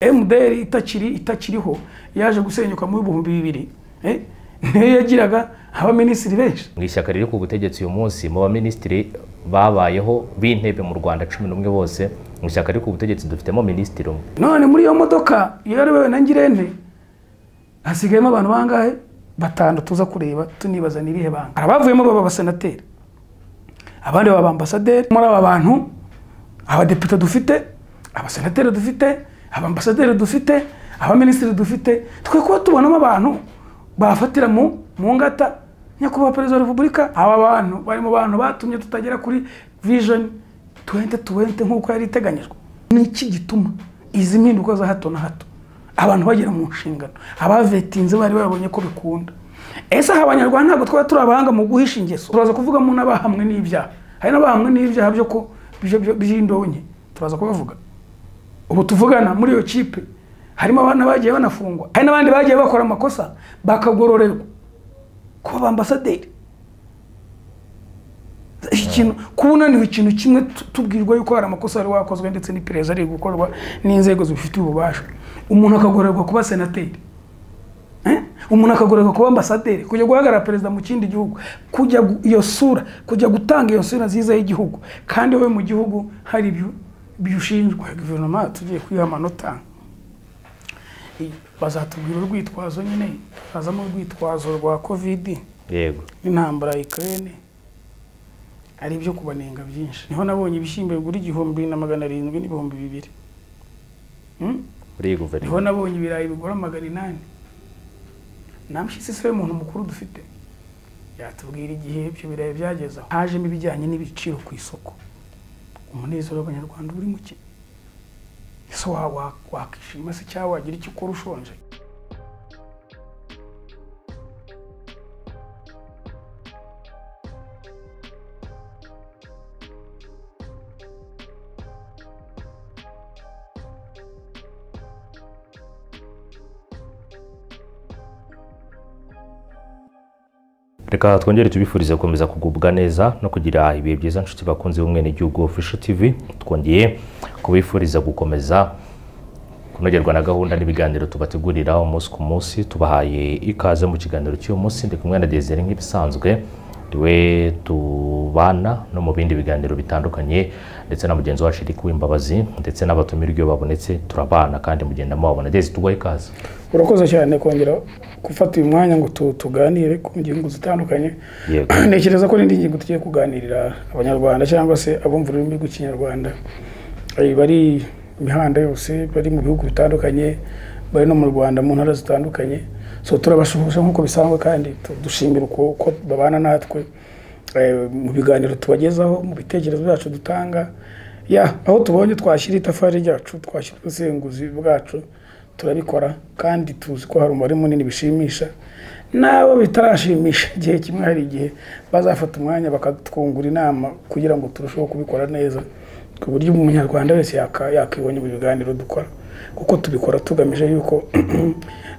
MDR itakiriho yaje gusenyuka mu 2000 niyo yagiraga aba ministri benshi mwishyaka riri ku butegetsi uyu munsi mu ba ministri babayeho b'intebe mu Rwanda 11 bose mwishyaka riri ku butegetsi dufitemo ministri umwe none muri iyo modoka yarewe na Ngirente hasigayemo abantu bangahe batanu tuza kureba tunibaza nirihe banga abavuyemo baba basenateri abandi baba ambasaderi muri aba bantu abadepite dufite abasenateri dufite abambasaderi dufite abaministri dufite twe ko tubonamo abantu bafatira mu ngata nyakubahwa perezida wa Repubulika aba bantu bari mu bantu batumye tutagera kuri vision 2020 nkuko yari iteganyijwe niki gituma izi mpinduka za hato na hato abantu bagera mu nshingano abavetinze bari babonye ko bikunda ese abanyarwanda ntabwo twaba turabahanga mu guhisha ingeso turaza kuvuga mu nabahamwe n'ibyaha hari nabahamwe n'ibyaha byo ko by'indonye turaza kubavuga ubu tuvugana muri iyo kipe harimo abana bagiye banafungwa hari nabandi bagiye bakora amakosa bakagororerwa ko bambasaderi ikintu kubunaniwe ikintu kimwe tubwirwa yuko hari amakosa ari wakozwe ndetse n'iperereza ari gukorwa n'inzego zibifitiye ububasha umuntu akagororerwa kuba senateri umuntu akagororerwa kuba ambasaderi kujya guhagarara perezida mu kindi gihugu kujya iyo sura kujya gutanga iyo sura nziza y'igihugu kandi wowe mu gihugu hari byushinjwa guverinoma tugiye kwiha amanota bazatubwira urwitwazo nyine hazamo urwitwazo rwa covid yego n'intambara ya Ukraine ari byo kubanenga byinshi niho nabonye ibishimbe bigura 1,700 n'ibihumbi 2 muri guverinoma niho nabonye ibirayi bigura 800 namshitse se umuntu mukuru dufite yatubwira igihe ibyo birayi byagezaho hajemo ibijyanye n'ibiciro ku isoko umunezero w'abanyarwanda uri muke so wakishima se cyangwa wagira icyo ukora ushonje reka twongere tubifurize gukomeza kugubwa neza no kugira ibihe byiza nshuti bakunze umwene gihugu Official TV twongeye kubifuriza gukomeza kunogerwa na gahunda n'ibiganiro tubategurira umunsi ku munsi tubahaye ikaze mu kiganiro cy'uyu munsi ndi kumwe na Desire nk'ibisanzwe we tubana no mu bindi biganiro bitandukanye ndetse na mugenzi wacu Eric Wimbabazi ndetse n'abatumirwa babonetse turabana kandi mugenda mubabona Desire tugwaye ikaze urakoze cyane kongera gufata uyu mwanya ngo tuganire ku ngingo zitandukanye nekereza ko n'indi ngingo tugiye kuganirira abanyarwanda cyangwa se abumva ururimi rw'ikinyarwanda bari imihanda yose bari mu bihugu bitandukanye bari no mu Rwanda mu ntara zitandukanye so turabashuhuje nkuko bisanzwe kandi dushimira uko babana natwe mu biganiro tubagezaho mu bitekerezo byacu dutanga aho tubonye twashyira itafari ryacu twashyira ubusenguzi bwacu turabikora kandi tuzi ko hari umubare munini bishimisha nabo bitarashimisha igihe kimwe hari igihe bazafata umwanya bakatwungura inama kugira ngo turusheho kubikora neza ku buryo umunyarwanda wese yakibonye mu biganiro dukora kuko tubikora tugamije yuko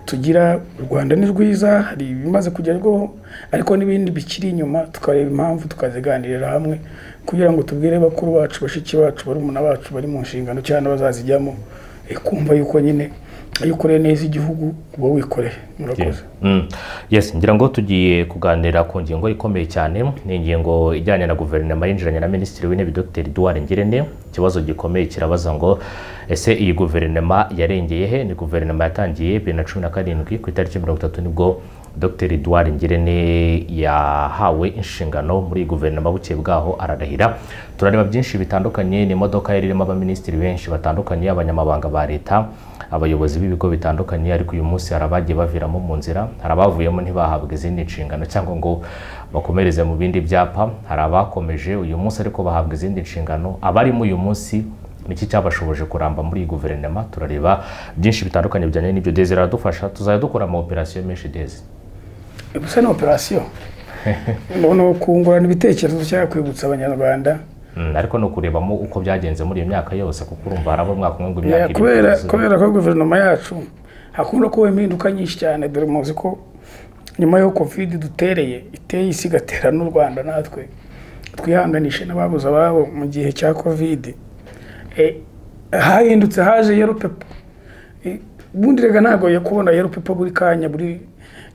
tugira u Rwanda ni rwiza hari bimaze kugerwaho ariko n'ibindi bikiri inyuma tukareba impamvu tukaziganirira hamwe kugira ngo tubwire bakuru bacu bashiki bacu barumuna bacu bari mu nshingano cyane bazazijyamo kumva yuko nyine ayukore neza igihugu ubo wikoreye murakoze yes ngira ngo tugiye kuganira ku ngingo ikomeye cyane ni ingingo ijyanye na guverinoma yinjiranye na Minisitiri w'Intebe Dr Edouard Ngirente ikibazo gikomeye kirabaza ngo ese iyi guverinoma yarengeye he ni guverinoma yatangiye 2017 ku itariki 30 nibwo Dr Edouard Ngirente yahawe inshingano muri guverinoma buke bwaho ararahira turareba byinshi bitandukanye ni imodoka yaririmo abaministiri benshi batandukanye abanyamabanga ba leta abayobozi b'ibigo bitandukanye ariko uyu munsi harabagiye baviramo mu nzira harabavuyemo ntibahabwe izindi nshingano cyangwa ngo bakomereze mu bindi byapa harabakomeje uyu munsi ariko bahabwa izindi nshingano abarimo uyu munsi niki cyabashoboje kuramba muri guverinoma turareba byinshi bitandukanye bijyanye n'ibyo Desire radufasha tuzajya dukora ama operation menshi Desire gusa no operation no kungurana ibitekerezo cyangwa kwibutsa abanyarwanda ariko no kurebamo uko byagenze muri iyo myaka yose kuko urumva harabo mwaka umwe imyaka kubera ko guverinoma yacu hakunda kuba impinduka nyinshi cyane dore muzi ko nyuma yo covid dutereye iteye isigatera n'u Rwanda natwe twihanganishe n'ababuze ababo mu gihe cya covid hahindutse haje Europe ubundi rega ntabwo kubona Yellow Paper buri kanya buri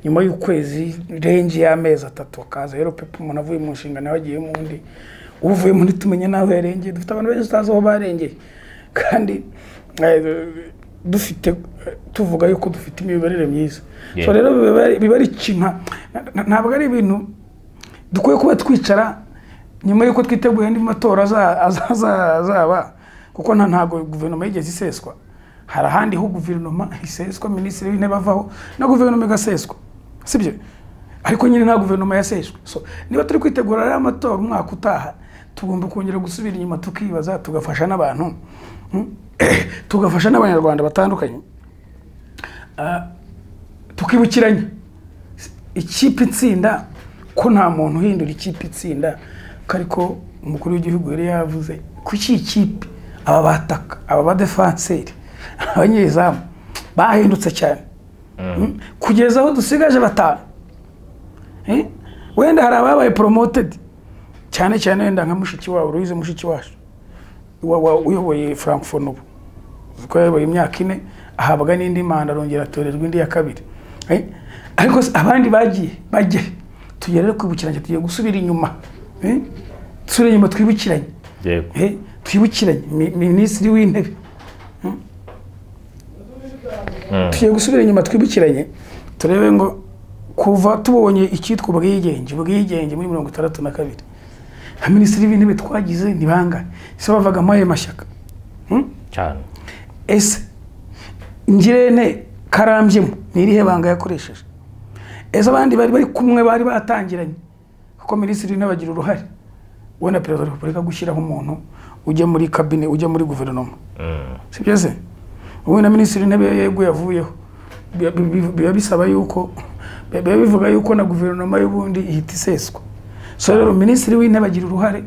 nyuma y'ukwezi range y'amezi 3 akaza Yellow Paper umuntu avuye mu nshingano yagiye mu ndi uvuye muri tumenye naho yarengeye dufite abantu benshi utazi aho barengeye kandi dufite tuvuga yuko dufite imiyoborere myiza so rero biba ari kimpa ntabwo ari ibintu dukwiye kuba twicara nyuma yuko twiteguye andi matora azaba kuko ntago guverinoma yigeze iseswa hari ahandi ho guverinoma iseswa minisitiri w'intebe avaho na guverinoma igaseswa sibyo ariko nyine nta guverinoma yaseswe so niba turi kwitegura ari amatora umwaka utaha tugomba kongera gusubira inyuma tukibaza tugafasha n'abantu tugafasha n'abanyarwanda batandukanye tukibukiranye ikipe itsinda ko nta muntu uhindura ikipe itsinda ariko umukuru w'igihugu yari yavuze ku ikipe aba bataka aba badefenseri abanyezamu bahindutse cyane kugeza aho dusigaje batanu wenda hari ababaye promoted cyane cyane wenda nka mushiki wabo Louise mushiki wacu uyoboye Frankfurt ubu uko yabaye imyaka 4 ahabwa n'indi manda arongera atorerwa indi ya kabiri ariko abandi bagiye tugere kwibukiranye tugiye gusubira inyuma tusubire inyuma twibukiranye twibukiranye minisitiri w'intebe tugiye gusubira inyuma twibukiranye turebe ngo kuva tubonye icyitwa ubwigenge muri 62 nka minisitiri w'intebe twagize nibanga ese bavaga amaye mashyaka cyane ese Ngirente Karambyemo nirihe banga yakoresheje ese abandi bari kumwe bari batangiranye kuko minisitiri w'intebe agira uruhare we na perezida wa repubulika gushyiraho umuntu ujye muri cabinet ujye muri guverinoma sibyo se we na minisitiri w'intebe yego yavuyeho biba bisaba yuko bivuga yuko na guverinoma y'ubundi ihita iseswa so rero minisitiri w'intebe agira uruhare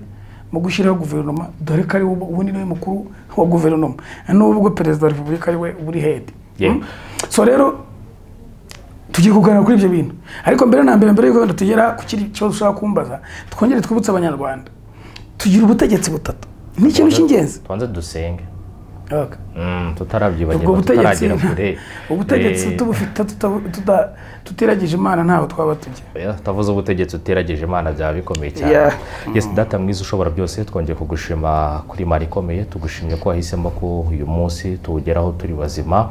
mu gushyiraho guverinoma dore ko ari ubundi niwe mukuru wa guverinoma n'ubwo perezida wa repubulika ari we uri head so rero tugiye kuganira kuri ibyo bintu ariko mbere na mbere yuko tugera ku kiri cyo ushaka kumbaza twongere twibutse abanyarwanda tugira ubutegetsi butatu ni ikintu cy'ingenzi twanze dusenge ubwo ubutegetsi tubufite tutiragije Imana ntaho twaba tujya tavuze ubutegetsi utiragije Imana byaba bikomeye cyane yes data mwiza ushobora byose twongeye kugushima kuri mari ikomeye tugushimye ko wahisemo ko uyu munsi tuwugeraho turi bazima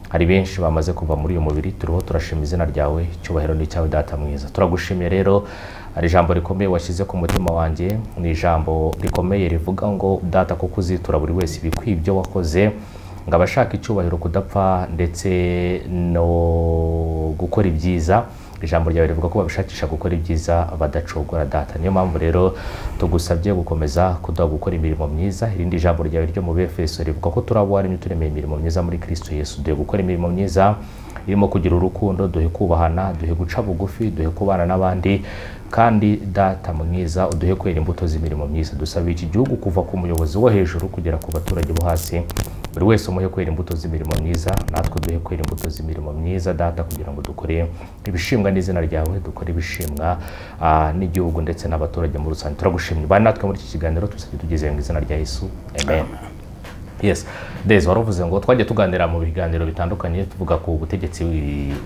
hari benshi bamaze kuva muri uyu mubiri turiho turashima izina ryawe cyubahiro ni cyawe data mwiza turagushimiye rero ari ijambo rikomeye washyize ku mutima wanjye ni ijambo rikomeye rivuga ngo data kuko uzitura buri wese ibikwiye ibyo wakoze ngo abashaka icyubahiro kudapfa ndetse no gukora ibyiza ijambo ryawe rivuga ko babishakisha gukora ibyiza badacogora data niyo mpamvu rero tugusabye gukomeza kuduha gukora imirimo myiza irindi jambo ryawe ryo mu Befeso rivuga ko turabwaremye turemeye imirimo myiza muri Kristo Yesu duhe gukora imirimo myiza irimo kugira urukundo duhe kubahana duhe guca bugufi duhe kubana n'abandi kandi data mwiza uduhe kwera imbuto z'imirimo myiza dusaba iki gihugu kuva ku muyobozi wo hejuru kugera ku baturage bo hasi buri wese umuhe kwera imbuto z'imirimo myiza natwe duhe kwera imbuto z'imirimo myiza data kugira ngo dukore ibishimwa n'izina ryawe dukore ibishimwa n'igihugu ndetse n'abaturage muri rusange turagushimye bari natwe muri iki kiganiro tugeze mu izina rya Yesu amen. Yes, Dez waruvuze ngo twagiye tuganira mu biganiro bitandukanye tuvuga ku butegetsi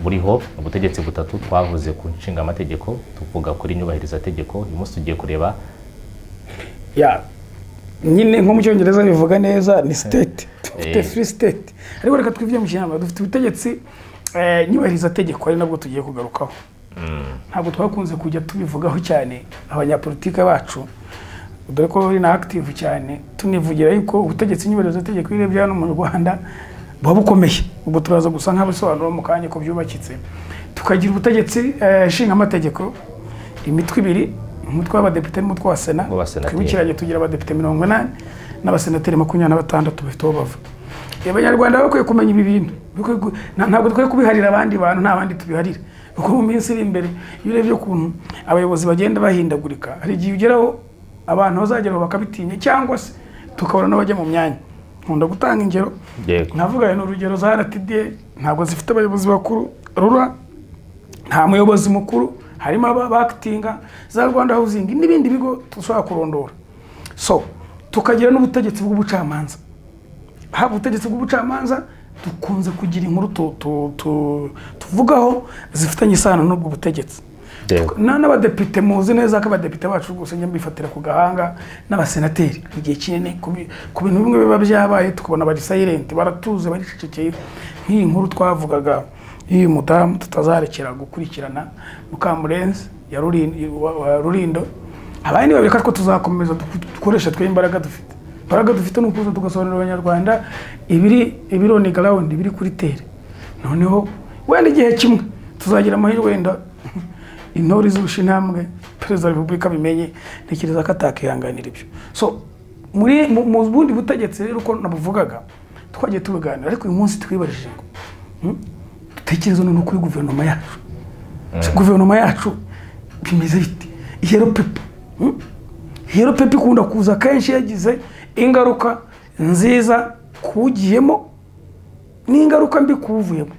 buriho ubutegetsi butatu twavuze ku nshinga amategeko tuvuga kuri nyubahiriza tegeko uyu munsi tugiye kureba nyine nko mu cyongereza bivuga neza ni state dufite free state ariko reka twivye mu kinama dufite ubutegetsi nyubahiriza tegeko ari nabwo tugiye kugarukaho ntabwo twakunze kujya tubivugaho cyane abanyapolitike bacu dore ko uri na active cyane tunivugira yuko ubutegetsi nyubahiriza tegeko irebye hano mu Rwanda bukomeye ubwo turaza gusa nk'abasobanuro mu kanya ko byubakitse tukagira ubutegetsi shinga amategeko imitwe ibiri umutwe w'abadepite n'umutwe wa Sena twibukiranye tugira abadepite 80 n'abasenateri 26 bafite bava abanyarwanda bakwiye kumenya ibi bintu ntabwo dukwiye kubiharira abandi bantu nta bandi tubiharira kuko mu minsi iri imbere iyo urebye ukuntu abayobozi bagenda bahindagurika hari igihe ugeraho abantu bazageraho bakabitinya cyangwa se tukabona n'abajya mu myanya nkunda gutanga ingero navuga n'urugero za RTD ntabwo zifite abayobozi bakuru rura nta muyobozi mukuru harimo abactinga za Rwanda Housing n'ibindi bigo tushobora kurondora so tukagira n'ubutegetsi bw'ubucamanza haba ubutegetsi bw'ubucamanza dukunze kugira inkuru tuvugaho zifitanye isano n'ubwo butegetsi. N'abadepite muzi neza ko abadepite bacu rwose njye mbifatira ku gahanga n'abasenateri igihe kinini ku bintu bimwe biba byabaye tukabona bari silent baratuze baricecekeye nk'iyi nkuru twavugaga y'uyu mudamu tutazarekera gukurikirana Mukamurenzi ya Rulindo. Abandi babika ko tuzakomeza dukoresha twe imbaraga dufite n'ukuza tugasobanurira abanyarwanda ibiro ni ground biri kuri tere. Noneho wenda igihe kimwe tuzagira amahirwe wenda intore z'ubusha intambwe perezida wa repubulika bimenye, ntekereza ko atakihanganira ibyo. So mu bundi butegetsi rero uko nabuvugaga twagiye tubiganira, ariko uyu munsi twibajije ngo dutekereza none kuri guverinoma yacu. Guverinoma yacu bimeze bite? Hero pepe ikunda kuza kenshi yagize ingaruka nziza kuwugiyemo n'ingaruka mbi kuwuvuyemo.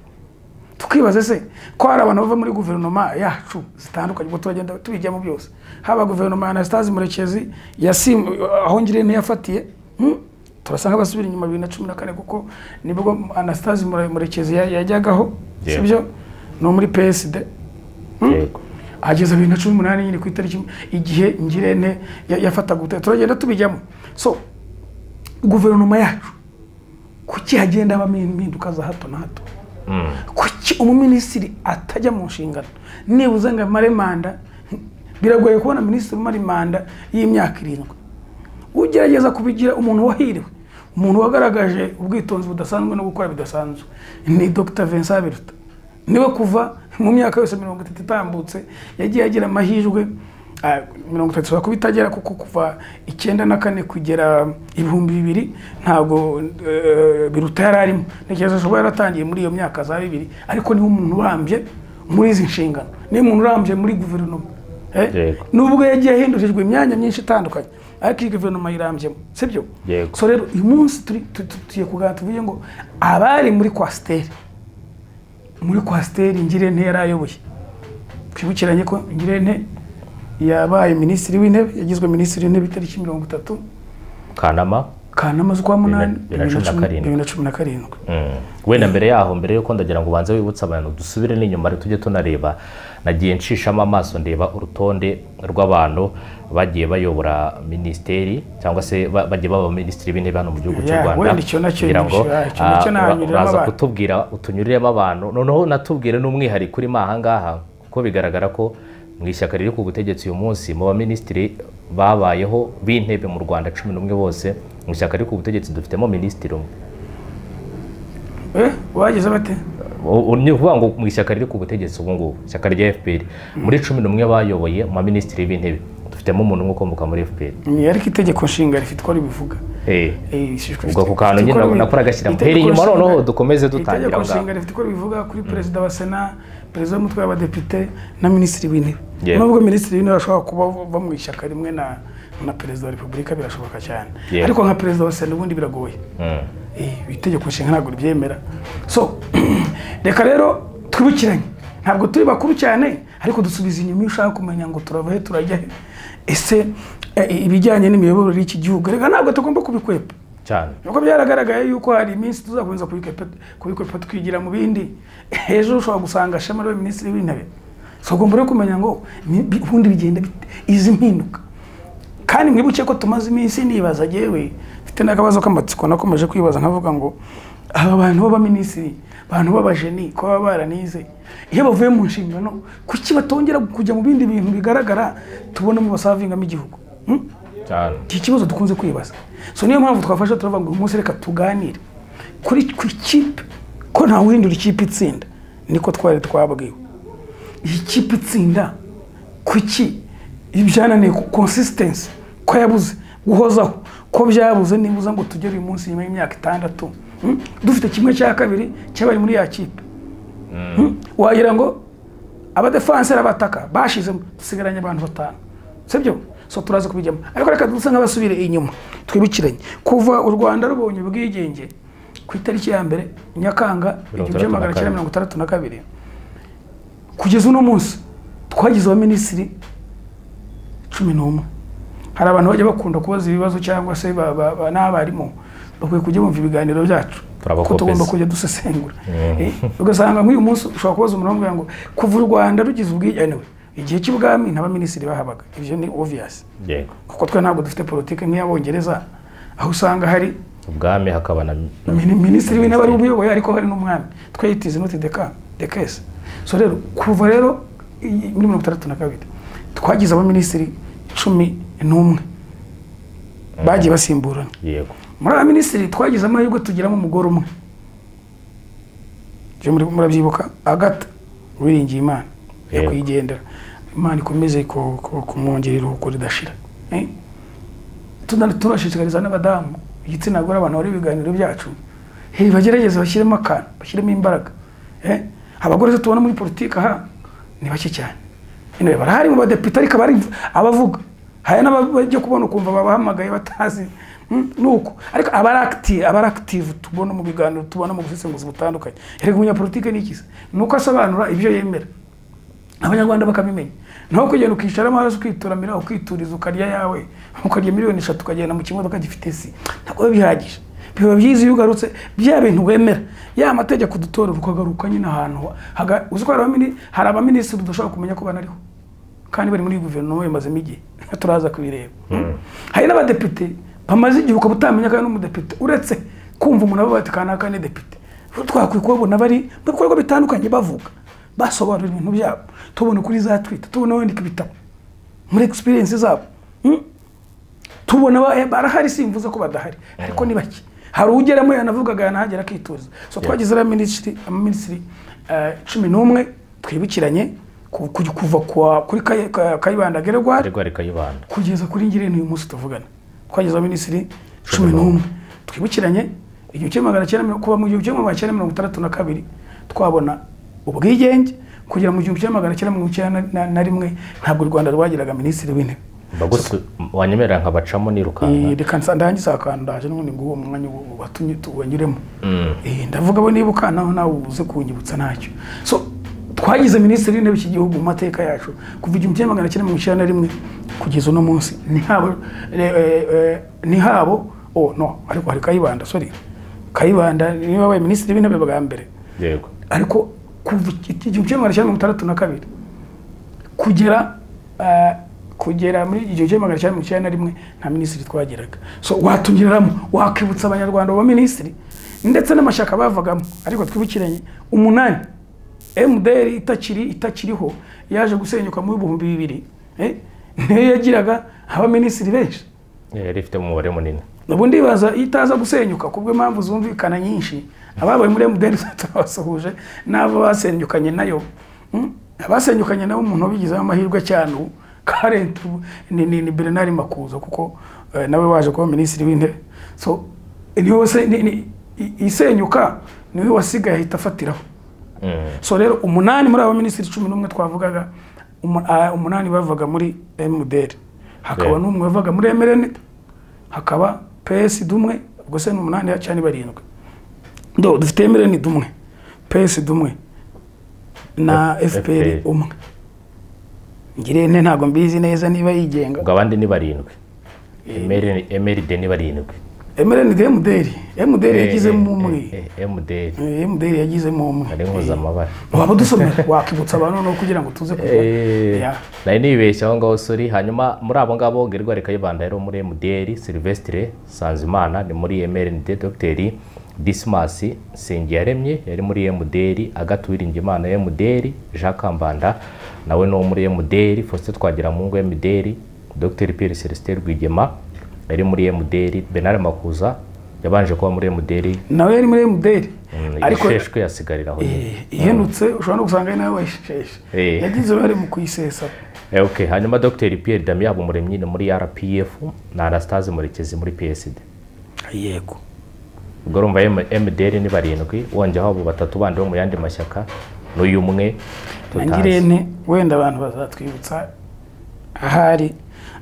Tukibaza se ko hari abantu bava muri guverinoma yacu zitandukanye ngo turagenda tubijyamo byose, haba guverinoma ya Anastase Murekezi aho Ngirente yafatiye, turasanga basubira inyuma 2014 kuko nibwo Anastase Murekezi yajyagaho, sibyo no muri PSD. Ageza 2018 nyine ku itariki igihe Ngirente yafata gute, turagenda tubijyamo. So guverinoma yacu kuki hagenda abamenyinduka za hato na hato? Kuki umuminisitiri atajya mu nshingano nibuze ngo amare manda? Biragoye kubona minisitiri umara manda y'imyaka 7. Ugerageza kubigira umuntu wahiriwe, umuntu wagaragaje ubwitonzi budasanzwe no gukora bidasanzwe ni Dr Vincent Biruta. Niwe kuva mu myaka yose 30 itambutse yagiye agira amahirwe 30 kubitagera kuko kuva 94 kugera 2000 ntago Biruta yararimo. Ntekereza ashobora yaratangiye muri iyo myaka za 2, ariko ni umuntu urambye muri izi nshingano, ni umuntu urambye muri guverinoma. Nubwo yagiye ahindurijwe imyanya myinshi itandukanye, ariko iyi guverinoma yirambyemo, sibyo? So rero uyu munsi tugiye kuganira tuvuye ngo abari muri Kwasiteri Ngirente yarayoboye. Twibukiranye ko Ngirente yabaye minisitiri w'intebe, yagizwe minisitiri w'intebe itariki 30 Kanama z'ukwa 8 2017. Wenda mbere yaho, mbere yuko ndagira ngo ubanze wibutsa abantu dusubire n'inyuma tujye tunareba, nagiye nshishamo amaso ndeba urutonde rw'abantu bagiye bayobora ministeri cyangwa se bagiye baba minisitiri w'intebe hano mu gihugu cy'u Rwanda. Kugira ngo uraza kutubwira utunyuriremo abantu, noneho natubwire n'umwihariko kuri mahangaha kuko bigaragara ko mu ishyaka riri ku butegetsi uyu munsi mu baminisitiri babayeho b'intebe mu Rwanda 11 bose, mu ishyaka riri ku butegetsi dufitemo minisitiri umwe. Wageze bate? Ni ukuvuga ngo mu ishyaka riri ku butegetsi ubu ngubu ishyaka rya FPR muri 11 bayoboye mu baminisitiri b'intebe dufitemo umuntu umwe ukomoka muri FPR. Ni ariko itegeko nshinga rifite ko ribivuga. Ubwo ku kantu nyine nakora gashyira mperi inyuma, noneho dukomeze dutangira ngaho. Itegeko nshinga rifite ko ribivuga kuri perezida wa Sena, perezida w'umutwe w'abadepite na minisitiri w'intebe. Nubwo minisitiri w'intebe ashobora kuba mu ishyaka rimwe na perezida wa repubulika birashoboka cyane, ariko nka perezida wa Sena ubundi biragoye. Itegeko nshinga ntabwo ribyemera. So reka rero twibukiranye, ntabwo turi bakuru cyane, ariko dusubiza inyuma iyo ushaka kumenya ngo turavahe turajya he. Ese ibijyanye n'imiyoborere y'iki gihugu reka ntabwo tugomba kubikwepa cyane, nuko byaragaragaye yuko hari iminsi tuzakomeza kubikwepa twigira mu bindi. Ejo ushobora gusanga Shema ari minisitiri w'intebe. So ugomba rero kumenya ngo ubundi bigenda izi mpinduka. Kandi mwibuke ko tumaze iminsi nibaza jewe mfite n'akabazo k'amatsiko nakomeje kwibaza nkavuga ngo aba bantu b'abaminisitiri, abantu b'abajeni ko baba baranize, iyo bavuye mu nshingano kuki batongera kujya mu bindi bintu bigaragara tubona mu basavingamo igihugu? Iki kibazo dukunze kwibaza. So niyo mpamvu twafasha turavuga ngo umunsi reka tuganire kuri ikipe ko nta wihindura ikipe itsinda, niko twari twabwiwe. Iyi kipe itsinda kuki ibyananiye consistency ko yabuze guhozaho, ko byabuze nibuza ngo tugere uyu munsi nyuma y'imyaka 6 dufite kimwe cya kabiri cyabari muri ya kipe. Wagira ngo abadefenseur abataka bashizemo dusigaranye abantu 5, sibyo? So turaza kubijyamo, ariko reka dusa nk'abasubire inyuma twibukiranye kuva u Rwanda rubonye ubwigenge ku itariki ya mbere Nyakanga 1962 kugeza uno munsi twagize abaminisitiri 11. Hari abantu bajya bakunda kubaza ibibazo cyangwa se n'abarimu bakwiye kujya bumva ibiganiro byacu tugomba kujya dusesengura ugasanga nk'uyu munsi ushobora kubaza umuntu ngo kuva u Rwanda rugize ubwigenge igihe cy'ubwami n'abaminisitiri bahabaga ibyo ni obvious kuko twe ntabwo dufite politike nk'iy'Abongereza aho usanga hari ubwami hakaba na minisitiri w'intebe ari ubuyoboye ariko hari n'umwami twayitize n'uti de case so rero kuva rero muri 1962 twagize abaminisitiri 11 bagiye basimburana yego muri abaminisitiri twagize amahirwe tugiramo umugore umwe je murabyibuka Agatha Uwiringiye Imana yakwigendera Imana ikomeze kumwongerera uko ridashira tunashishikariza n'abadamu igitsina gore abantu bari biganiro byacu bagerageza bashyiremo akantu bashyiremo imbaraga abagore tubona muri politiki aha ni bake cyane barahari mu badepite ariko abavuga hari n'abajya kubona ukumva babahamagaye batazi nuko ariko abari active tubona mu biganiro tubona mu busesenguzi butandukanye rego umunyapolitike ni ikisi nuko asobanura ibyo yemera abanyarwanda bakabimenya nko kugenda ukicara amazi ukituramira ukituriza ukarya yawe ukarya miliyoni 3 ukagenda mu kimodoka gifite si ntabwo bihagije biba byiza iyo ugarutse bya bintu wemera ya amategeko dutorera ukagaruka nyine ahantu uzikora hari abaminisitiri dushobora kumenya ko banariho kandi bari muri guverinoma yamazemo igihe turaza kubireba hari n'abadepite bamaze igihe ukabutamenya kandi n'umudepite uretse kumva umuntu aba batikana kandi depite twakwiye kubona bari mu bikorwa bitandukanye bavuga basobanura ibintu byabo tubona kuri za Twitter tubona wandika ibitabo muri experience zabo tubona barahari simvuze ko badahari ariko ni baki hari ugeramo yanavugaga yanahagera akituriza so twagize abaminisitiri 11 twibukiranye kuva kuri Kayibanda Gregoire kugeza kuri Ngirente uyu munsi tuvugana twagize abaminisitiri 11 twibukiranye igihe kuva mu 1962 twabona ubwigenge kugera mu 1991 ntabwo u Rwanda rwagiraga minisitiri w'intebe bagose wanyemerera nkabacamo nirukanka reka nsandangiza akandaje n'ubundi ngo uwo mwanya watumye tuwanyiremo ndavuga bo nibuka nawe uze kunyibutsa ntacyo so twagize minisitiri w'intebe iki gihugu mu mateka yacu kuva 1991 kugeza no munsi ni habo ariko hari Kayibanda niwe wabaye minisitiri w'intebe bwa mbere yego ariko kuva 1962 kugera muri 1991 nta minisitiri twagiraga so watungiramo wakibutsa abanyarwanda ba minisitiri ndetse n'amashaka bavagamo ariko twibukiranye 8 MDR itakiriho yaje gusenyuka mu 2000 niyo yagiraga aba minisitiri benshi yari ifite mu mubare munini ubundi baza itaza gusenyuka kubwo impamvu zumvikana nyinshi ababaye muri MDR twasohuje nabo basenyukanye nayo abasenyukanye nabo umuntu bigize amahirwe cyane current ni Bernard Makuza kuko nawe waje kuba minisitiri w'intebe so niwe isenyuka niwe wasigaye ahita afatiraho so rero 8 muri aba minisitiri 11 twavugaga 8 bavaga muri MDR hakaba n'umwe bavaga muri MRN hakaba PS dumwe ubwo se 8 yacani barindwi dufite MRN dumwe PS dumwe na FPR umwe Ngirente ntago mbizi neza niba yigenga ubwo abandi ni barindwi MRD ni barindwi MDR yagize mu umwe MDR yagize mu umwe ari nkoza amabara waba dusomera wakibutsa abantu no kugira ngo tuze kuva nayo nibeshya aho ngaho sorry hanyuma muri abo ngabo Gregoire Kayibanda yari muri MDR Sylvestre Sanzimana ni muri MRND Dr Dismas Sengiyaremye yari muri MDR Agatha Uwiringiye Imana MDR Jean Kambanda nawe no muri MDR Faustin Twagiramungu MDR Dr Pierre Celestin Rwigema yari muri MDR Bernard Makuza yabanje kuba muri MDR nawe yari muri MDR ariko sheshwe yasigariraho ihenutse ushobora no gusanga nawe washeshe yagize bari mu kuyisesa okay hanyuma Dr Pierre Damien Habumuremyi muri RPF na Anastase Murekezi muri PSD yego ubwo rumva MDR ni barindwi wongeho abo batatu bandi bo mu yandi mashyaka n'uyu umwe Ngirente wenda abantu bazatwibutsa ahari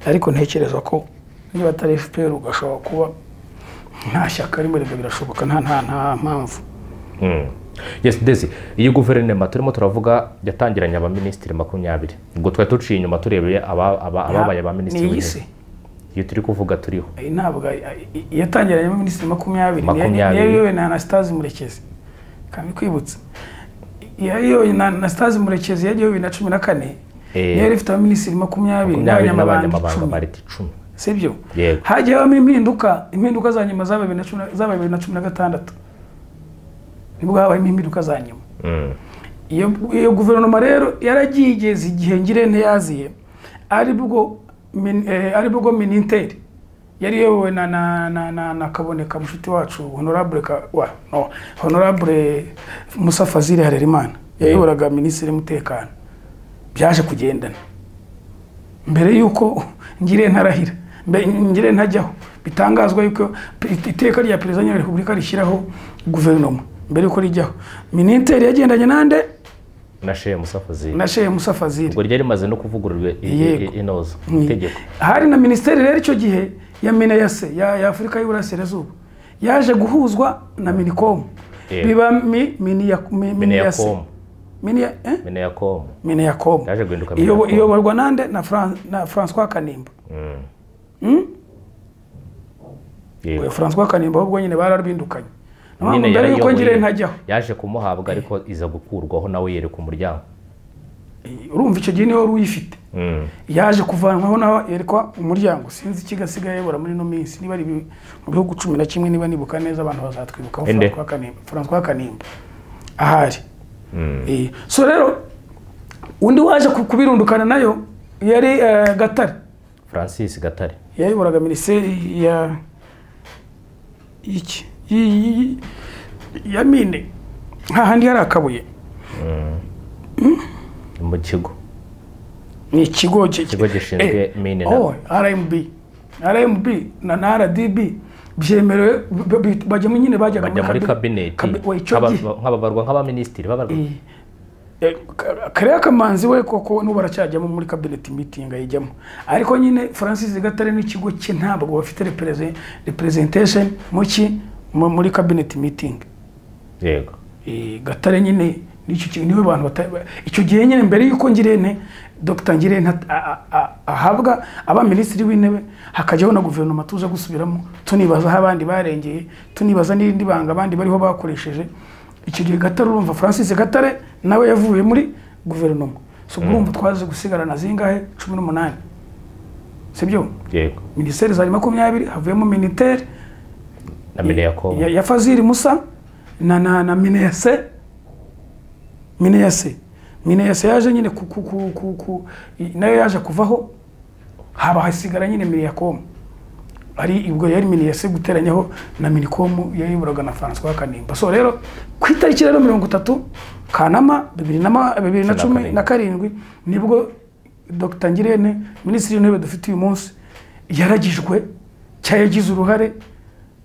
ariko ntekereza ko niba atari FPR ugashobora kuba nta shyaka rimwe birashoboka nta mpamvu yes Desi iyi guverinoma turimo turavuga yatangiranye aba minisitiri 20 ubwo twa tuciye inyuma turebeye ababaye aba minisitiri iyo turi kuvuga turiho ntabwo yatangiranye mu minisitiri 20 yewe na Anastase Murekezi kandi kwibutsa yewe na Anastase Murekezi yagiye 2014 yari ifite minisitiri 20 n'abanyamabanga 10 sibyo hagiyeho impinduka za nyuma za 2016 nibwo habaye impinduka za nyuma iyo guverinoma rero yaragigeze igihe Ngirente yaziye ari bwo Mininteri yari yewe na Kaboneka mushuti wacu honorable Musa Fazil Harerimana yayoboraga minisitiri y'umutekano byaje kugendana mbere yuko Ngirente arahira Ngirente ajyaho bitangazwa yuko iteka rya perezida wa Repubulika rishyiraho guverinoma mbere yuko rijyaho Mininteri yagendanye nande na Sheikh Musa Fazil ubwo ryari rimaze no kuvugururwa inoza itegeko hari na ministeri rero icyo gihe ya Mineyase ya Afurika y'Uburasirazuba yaje guhuzwa na Minicom biba Mineyacom yaje guhinduka iyoborwa nande na François Kanimba François Kanimba ubwo nyine barabindukanye mbere yuko Ngirente ajyaho yaje kumuhabwa ariko iza gukurwaho nawe yereka umuryango urumva icyo gihe niwe wari uyifite yaje kuvanwaho nawe yerekwa umuryango sinzi ikigasigaye yobora muri no minsi niba ari mu bihugu 11 niba nibuka neza abantu bazatwibuka François Kanimba ahari so rero undi waje kubirundukana nayo yari Gatare Francis Gatare yayoboraga minisiteri ya iki ya mine hahandi hari akabuye mu kigo ni ikigo gishinzwe mine RMB na RDB byemerewe bajyamo nyine bajya muri cabinet nk'ababarwa nk'abaministiri babarwa Kariya Kamanzi we koko n'ubaracyajyamo muri cabinet meeting ayijyamo ariko nyine Francis Gatare n'ikigo cye ntabwo bafite representation muri cabinet meeting yego Gatare nyine n'icyo kintu niwe bantu icyo gihe nyine mbere yuko Ngirente Dr Ngirente ahabwa abaministiri w'intebe hakajyaho na guverinoma tuza gusubiramo tunibaza aho abandi barengeye tunibaza n'indi banga abandi bariho bakoresheje icyo gihe Gatare urumva Francis Gatare nawe yavuye muri guverinoma so urumva twaje gusigarana zingahe 18 sibyo yego ministeri za 20 havuyemo Mininteri na Mineyacom ya Fazil Musa na Mineyase yaje nyine nayo yaje kuvaho haba hasigara nyine Mineyacom ari ubwo yari Mineyase guteranyaho na Minicom yayoboraga na François Kanimba so rero ku itariki rero 30 Kanama 2017 nibwo Dr Ngirente minisitiri w'intebe dufite uyu munsi yaragijwe cyayagize uruhare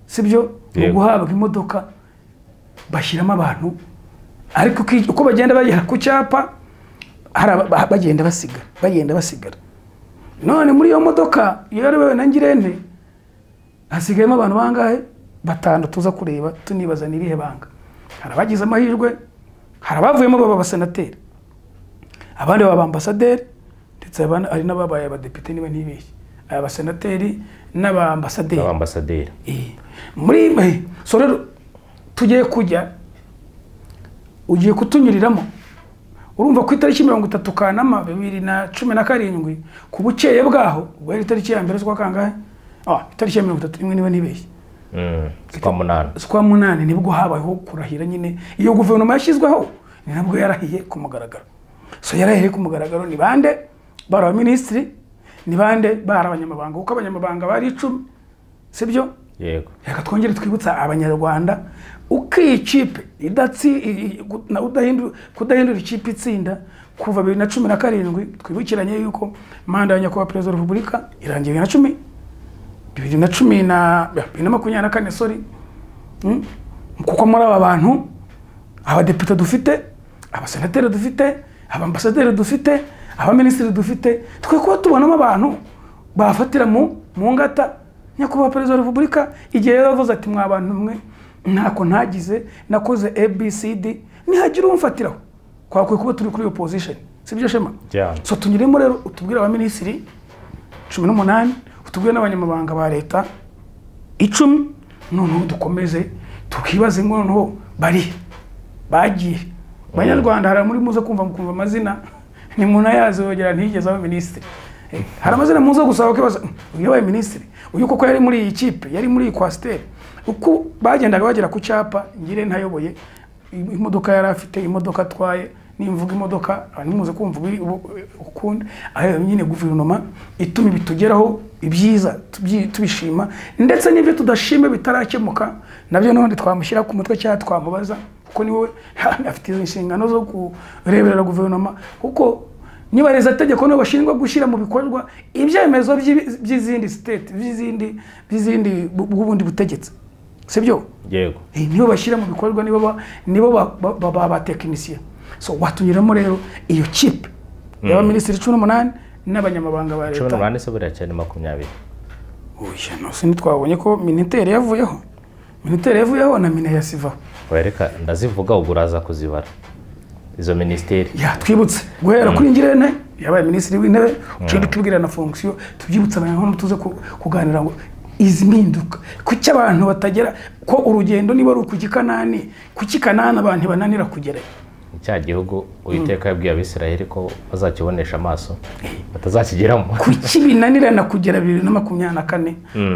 sibyo guhabwa imodoka bashyiramo abantu ariko uko bagenda bagera ku cyapa bagenda basigara none muri iyo modoka yarebewe na Ngirente hasigayemo abantu bangahe batanu tuza kureba tunibaza nirihe banga harabagize amahirwe harabavuyemo baba senateri abandi baba ambasaderi ndetse ari n'ababaye abadepite niba ntibeshye aba senateri n'abambasaderi muri so rero tugiye kujya ugiye kutunyuriramo urumva ku itariki 30 Kanama 2017 ku bukeye bwaho ubwo ari itariki ya mbere z'ukwa kangahe itariki ya 31 niba ntibeshye kwa munani nibwo habayeho kurahira nyine iyo guverinoma yashyizweho ni nabwo yarahiye ku mugaragaro so yarahiye ku mugaragaro ni bande bari abaministiri ni bande bari abanyamabanga kuko abanyamabanga bari 10 sibyo yego reka twongere twibutsa abanyarwanda ukikipe kudahindura ikipe itsinda kuva 2017 twibukiranye yuko manda ya nyakubahwa perezida wa Repubulika irangiye 2024 sorry kuko muri aba bantu abadepite dufite abasenateri dufite abambasaderi dufite abaministiri dufite twe kuba tubonamo abantu bafatira mu ngata nyakubahwa perezida wa Repubulika igihe yavuze ati mwa bantu mwe ntako ntagize nakoze ABCD nihagira umfatiraho kwakwe kuba turi kuri opposition sibyo shema so tunyiremo rero utubwira abaministiri 18 utubwe n'abanyamabanga ba leta 10 noneho dukomeze tukibaze ngo noneho bari bagiye Abanyarwanda hari muri muze kumva amazina ni muna yazo yogera ntigeze aba ministre hari amazina muze gusaba ko yabaye ministre uyu koko yari muri iyi kipe yari muri Equateur uko bagendaga bagera ku cyapa ngire ntayoboye imodoka yari afite imodoka atwaye nimvuga imodoka nimuze kumva ukunda ayo nyine guverinoma ituma bitugeraho ibyiza tubishima ndetse n'ibyo tudashime bitarakemuka nabyo none twamushyira ku mutwe cyangwa twamubaza kuko niwe afite inshingano zo kureberera guverinoma kuko niba reza tegeko no bashinzwe gushyira mu bikorwa ibyemezo by'izindi state by'izindi bubundi butegetsi sibyo yego nibo bashyira mu bikorwa nibo ba technicien so watunyiramo rero iyo chip yaba ministeri 18 n'abanyamabanga ba leta 18 se buriya cyane 20 oya no sinitwabonye ko ministeri yavuyeho na mine yasivaho wereka ndazivuga uguraza kuzibara izo ministeri ya twibutse guhera kuri ngirene yabaye ministeri w'intebe ucindi tubwira na fonction tubyibutsa abantu tuze kuganira ngo iziminduka kuki abantu batagera ko urugendo niba ari kukikanani kukikanana abantu bananira kugera cya gihugu Uwiteka yabwiye Abisirayeli ko bazakibonesha amaso batazakigeramo kuki binanirana kugera 2024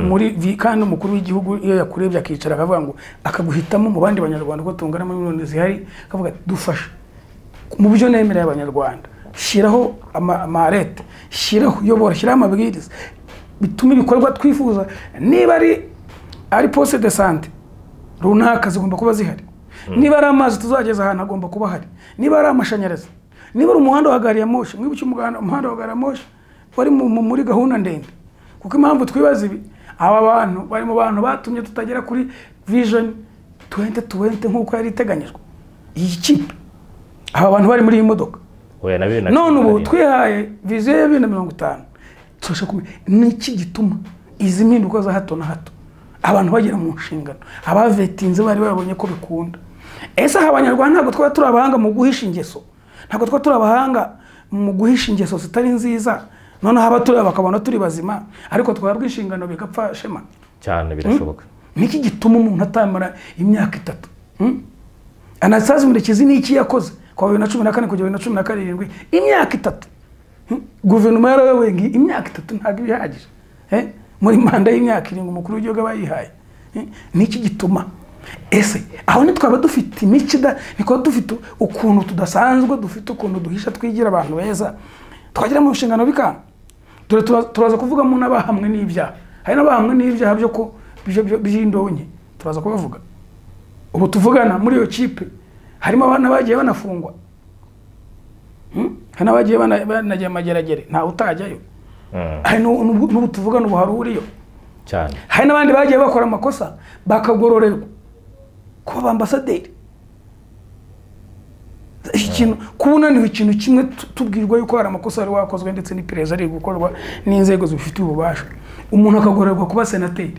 muri kandi umukuru w'igihugu iyo yakurebye akicara akavuga ngo akaguhitamo mu bandi banyarwanda ko tungana mu miliyoni zihari akavuga dufasha mu byo nemereye abanyarwanda shiraho amarete shiraho yobora shiraho amabwiriza bituma ibikorwa twifuza niba ari poste de santé runaka zigomba kuba zihari niba ari amazi tuzageza ahantu agomba kuba hari niba ari amashanyarazi niba ari umuhanda wa gari ya moshi mwibuke umuhanda wa gari ya moshi wari muri gahunda ndende kuko impamvu twibaza ibi aba bantu bari mu bantu batumye tutagera kuri vision 2020 nkuko yari iteganyijwe iyi kipe aba bantu bari muri iyi modoka none ubu twihaye vision ya 2050 turashaka kumenya niki gituma izi mpinduka za hato na hato abantu bagera mu nshingano abavetinze bari babonye ko bikunda ese abanyarwanda ntabwo twaba turabahanga mu guhisha ingeso ntabwo twaba turabahanga mu guhisha ingeso zitari nziza none haba turaba bakabona turi bazima ariko twabwa inshingano bigapfa shema cyane birashoboka niki gituma umuntu atamara imyaka 3 Anasazi Murekezi niki yakoze kwa 2014 kugera 2017 imyaka 3 guverinoma yarawe ngi imyaka 3 ntabwo bihagije muri manda y'imyaka 7 umukuru w'igihugu abayihaye niki gituma ese aho nitwaba dufite imikida niko dufite ukuntu tudasanzwe dufite ukuntu duhisha twigira abantu beza twagira mu nshingano bikanga turaza kuvuga mu nabahamwe n'ibyaha hari nabahamwe n'ibyaha byo ko by'indonye turaza kubavuga ubu tuvugana muri iyo kipe harimo abana bagiye banafungwa hana bagiye banagiye mageragere nta utajyayo hari n'ubu tuvugana ubu haruriyo cyane hari n'abandi bagiye bakora amakosa bakagororerwa kuba ambasaderi ikintu kubunaniwe ikintu kimwe tubwirwa yuko hari amakosa ari wakozwe ndetse n'iperereza ari gukorwa n'inzego zibifitiye ububasha umuntu akagororerwa kuba senateri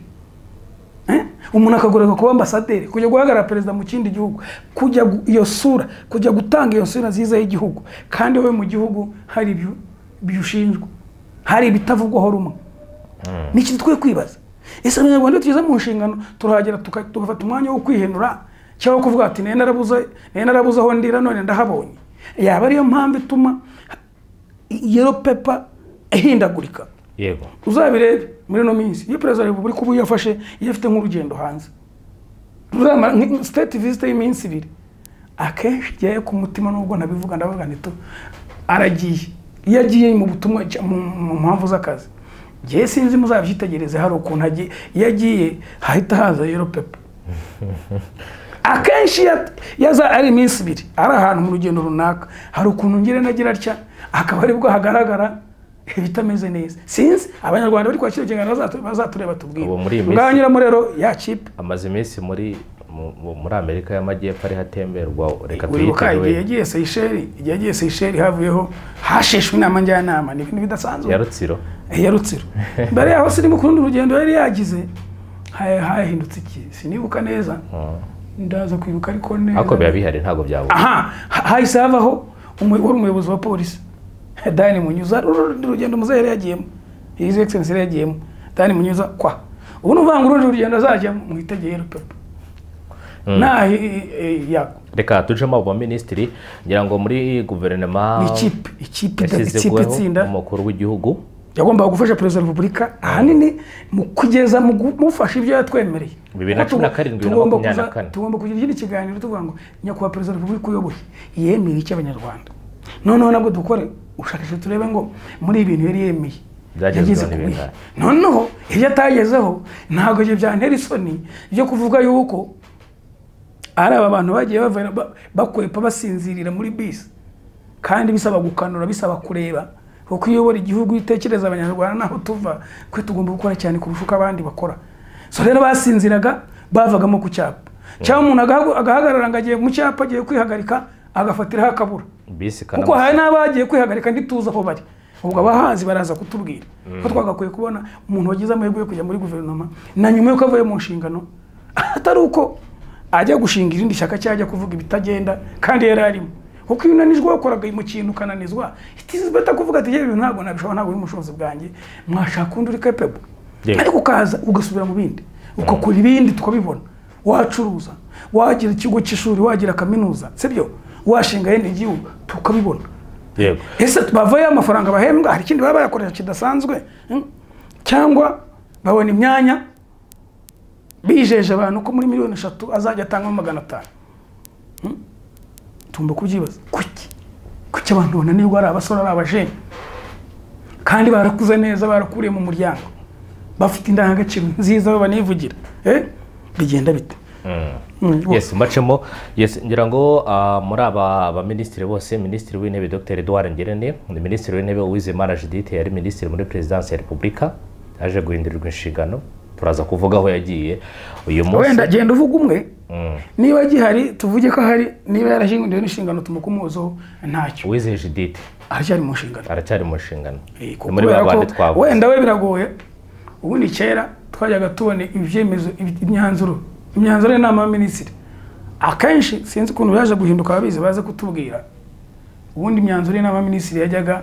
umuntu akagororerwa kuba ambasaderi kujya guhagarara perezida mu kindi gihugu kujya iyo sura kujya gutanga iyo sura nziza y'igihugu kandi we mu gihugu hari byushinjwa hari bitavugwaho rumwe niki twe kwibaza ese abanyarwanda tugeze mu nshingano turahagera tugafata umwanya wo kwihenura cyangwa kuvuga ati narabuze aho ndira none ndahabonye yaba ariyo mpamvu ituma yero pepa ihindagurika yego uzabirebe muri no minsi iyo perezida wa Repubulika ubu yafashe yafite nk'urugendo hanze state visit y'iminsi 2 akenshi giye ku mutima nubwo nabivuga ndavuga nito aragiye yagiye mu butumwa mu mpamvu z'akazi giye sinzi muzabyitegereze hari ukuntu yagiye hahita haza yero pepa akenshi yaza ari iminsi 2 ari ahantu mu rugendo runaka hari ukuntu ngire nagira atya akaba ari bwo hagaragara bitameze neza sinzi abanyarwanda bari kwakira cyangwa bazatureba tubwire nganyuramo rero ya chip amaze iminsi muri Amerika y'Amajyepfo ari hatemberwa reka tuyitewe yagiye Seychelles havuyeho hasheshwe inama njyanama ni ibintu bidasanzwe ya Rutsiro mbere yaho sirimo kurundi urugendo yari yagize hahindutse iki sinibuka neza ndaza kwibuka ariko neza ako bihari ntago byabo hahise havaho umuyobozi wa polisi Dani Munyuza urugendo muze yari yagiyemo His Excellency yari yagiyemo Dani Munyuza kwa ubu n'uvanga urundi rugendo azajya mu itegero pepe yako reka tujemo abo ministeri ngira ngo muri guverinoma ikipe itsinda umukuru w'igihugu yagomba gufasha Perezida wa Repubulika ahanini mu kugeza mu gufasha ibyo yatwemereye 2017 tugomba kugira ikindi kiganiro tuvuga ngo nyakubahwa Perezida wa Repubulika uyoboye yemeye iki abanyarwanda noneho nabwo dukore ushakishe turebe ngo muri ibintu yari yemeye yageze noneho iyo atagezeho ntabwo ibyo byantera isoni byo kuvuga yuko ari aba bantu bagiye bakwepa basinzirira muri bisi kandi bisaba gukanura bisaba kureba kuko uyobora igihugu itekereza abanyarwanda naho tuva kwe tugomba gukora cyane kurushuka abandi bakora so rero basinziraga bavagamo ku cyapa cyangwa umuntu agahagarara ngagiye mu cyapa agiye kwihagarika agafatiraho akabura kuko hari n'abagiye kwihagarika ntituza aho bari ubwo abahanzi baraza kutubwira ko twagakwiye kubona umuntu wagize amahirwe yo kujya muri guverinoma na nyuma yuko avuye mu nshingano atari uko ajya gushinga irindi shyaka cyajya kuvuga ibitagenda kandi yari arimo kuko iyo unanijwe wakoraga mu kintu ukananizwa itizi beta kuvuga ati yewe ntabwo nabishobora ntabwo uri mushobozi bwanjye mwashaka undi uri capable ariko ukaza ugasubira mu bindi ukakora ibindi tukabibona wacuruza wagira ikigo cy'ishuri wagira kaminuza sibyo washinga yindi gihugu tukabibona yego ese bavaye amafaranga bahembwa hari ikindi baba bayakoresha kidasanzwe cyangwa babona imyanya bijeje abantu ko muri 3,000,000 azajya atanga 500 tumba kubyibaza kuki abantu bananirwa ari abasore ari abajene kandi barakuze neza barakuriye mu muryango bafite indangagaciro nziza babanivugira bigenda bite yes macemo yes ngira ngo muri aba ministre bose ministre w'intebe Dr Edouard Ngirente ni ministre w'intebe Uwizeyimana Judith yari ministre muri presidence ya Repubulika aje guhindurirwa inshingano turaza kuvuga aho yagiye uyu munsi wenda genda uvuga umwe niba gihari tuvuge ko hari niba yarashingiwe n'inshingano tumukumuzo ntacyo Uwizeye Judith aracyari mu nshingano muri Rwanda twavuze wenda we biragoye ubundi kera twajyaga tubone ibyemezo imyanzuro y'inama y'aminisitiri akenshi sinzi ukuntu yaje guhinduka ababizi baze kutubwira ubundi imyanzuro y'inama y'aminisitiri yajyaga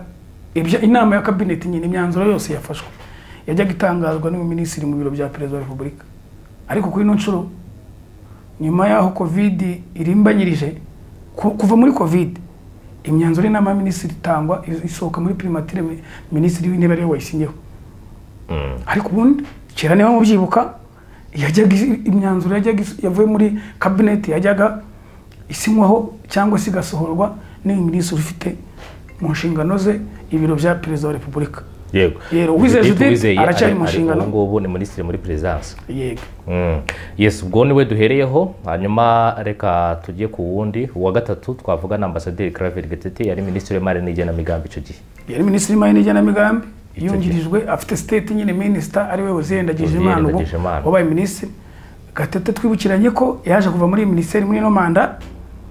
inama ya kabineti nyine imyanzuro yose yafashwe yajyaga itangazwa n'umuminisitiri mu biro bya Perezida wa Repubulika ariko kuri ino nshuro nyuma yaho covid irimbanyirije kuva muri covid imyanzuro y'inama y'aminisitiri itangwa isohoka muri primature minisitiri w'intebe ariwe wayisinyeho ariko ubundi kera niba mubyibuka yajyaga imyanzuro yavuye muri cabinet yajyaga isinywaho cyangwa se igasohorwa n'iminisitiri ufite mu nshingano ze ibiro bya Perezida wa Repubulika yego Uwizeye Judith aracyari mu nshingano ngo ni ministre muri presidence yego yes ubwo niwe duhereyeho hanyuma reka tujye ku wundi wa gatatu twavuga na Ambassadeur Claver Gatete yari ministre w'imari n'igenamigambi icyo gihe yari ministre w'imari n'igenamigambi yungirijwe afite state nyine minister ari we Uzendagije Imana ubu wabaye ministre Gatete twibukiranye ko yaje kuva muri ministeri muri no manda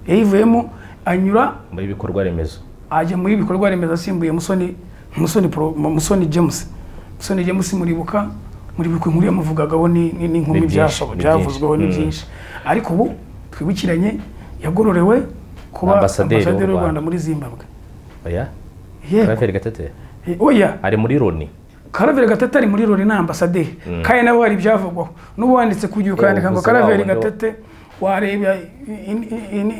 yayivuyemo anyura muri bikorwa remezo ajya muri bikorwa remezo asimbuye Musoni James muribuka muri yamuvugagaho ni nkumi byavuzweho ni byinshi ariko ubu twibukiranye yagororewe kuba Ambassadeur w'u Rwanda muri Zimbabwe oya Claver Gatete oya ari muri Loni Claver Gatete ari muri Loni na Ambassadeur kandi nabo hari byavugwaho n'ubu wanditse kubyukandika ngo Claver Gatete wareba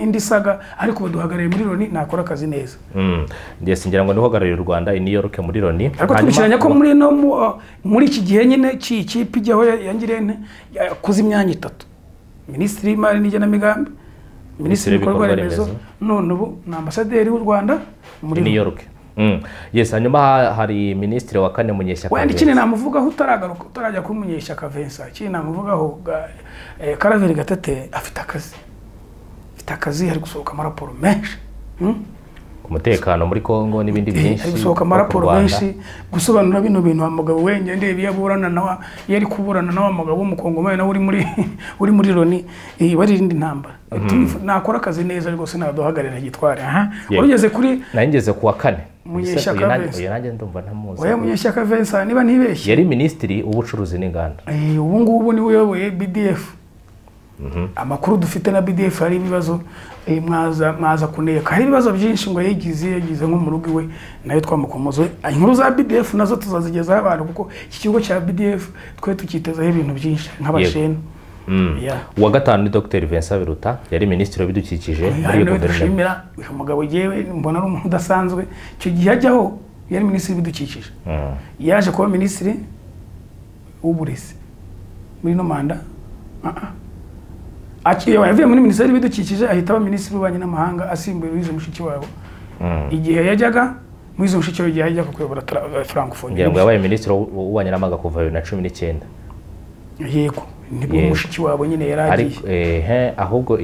indi saga ariko baduhagarariye muri Loni nakora akazi neza ndetse ngira ngo nihogarariye u Rwanda i New York muri Loni ariko twikiranya ko muri iki gihe nyine cy'ikipe ijyaho yangirente yakoze imyanya 3 Minisitiri w'imari n'igenamigambi Minisitiri w'ibikorwa remezo none ubu na Ambassadeur w'u Rwanda muri New York yes hanyuma hari ministre wa kane Munyeshyaka wenda ikindi namuvugaho utarajya ku Munyeshyaka Vincent ikindi namuvugaho Claver Gatete afite akazi hari gusohoka amaraporo menshi ku mutekano muri Kongo n'ibindi byinshi hari gusohoka amaraporo menshi gusobanura bino bintu amugabo wenge ndebe yaburana nawe yari kuburana nawe amugabo w'umukongomani nawe uri muri Loni bari rindi ntambara nakora akazi neza rwose naduhagarira gitware urugeze kuri nangeze kuwa kane Munyeshyaka nanjye ndumva ntamuzi oya Munyeshyaka Vincent niba ntibeshye yari ministri w'ubucuruzi n'inganda ubu ngubu ni uyoboye BDF amakuru dufite na BDF hari ibibazo mwaza kuneka, hari ibibazo byinshi ngo yagize nko mu rugo iwe nayo twamukomoze. Inkuru za BDF nazo tuzazigezaho abantu kuko iki kigo cya BDF twe tukitezaho ibintu byinshi nk'abashene. Uwa gatanu ni Dr Vincent Biruta yari minisitiri w'ibidukikije muri guverinoma. Uyu mugabo yewe mbona ari umuntu udasanzwe. Icyo gihe ajyaho yari minisitiri w'ibidukikije, yaje kuba minisitiri w'uburezi muri no manda. Yavuye muri minisiteri y'ibidukikije ahita aba minisitiri w'ububanyi n'amahanga asimbuye Louise Mushikiwabo. Igihe yajyaga Louise Mushikiwabo igihe yajyaga kuyobora Francophonie. Ngira ngo yabaye minisitiri w'ububanyi n'amahanga kuva 2019. Yego, nibwo Mushikiwabo nyine yaragiye. Ahubwo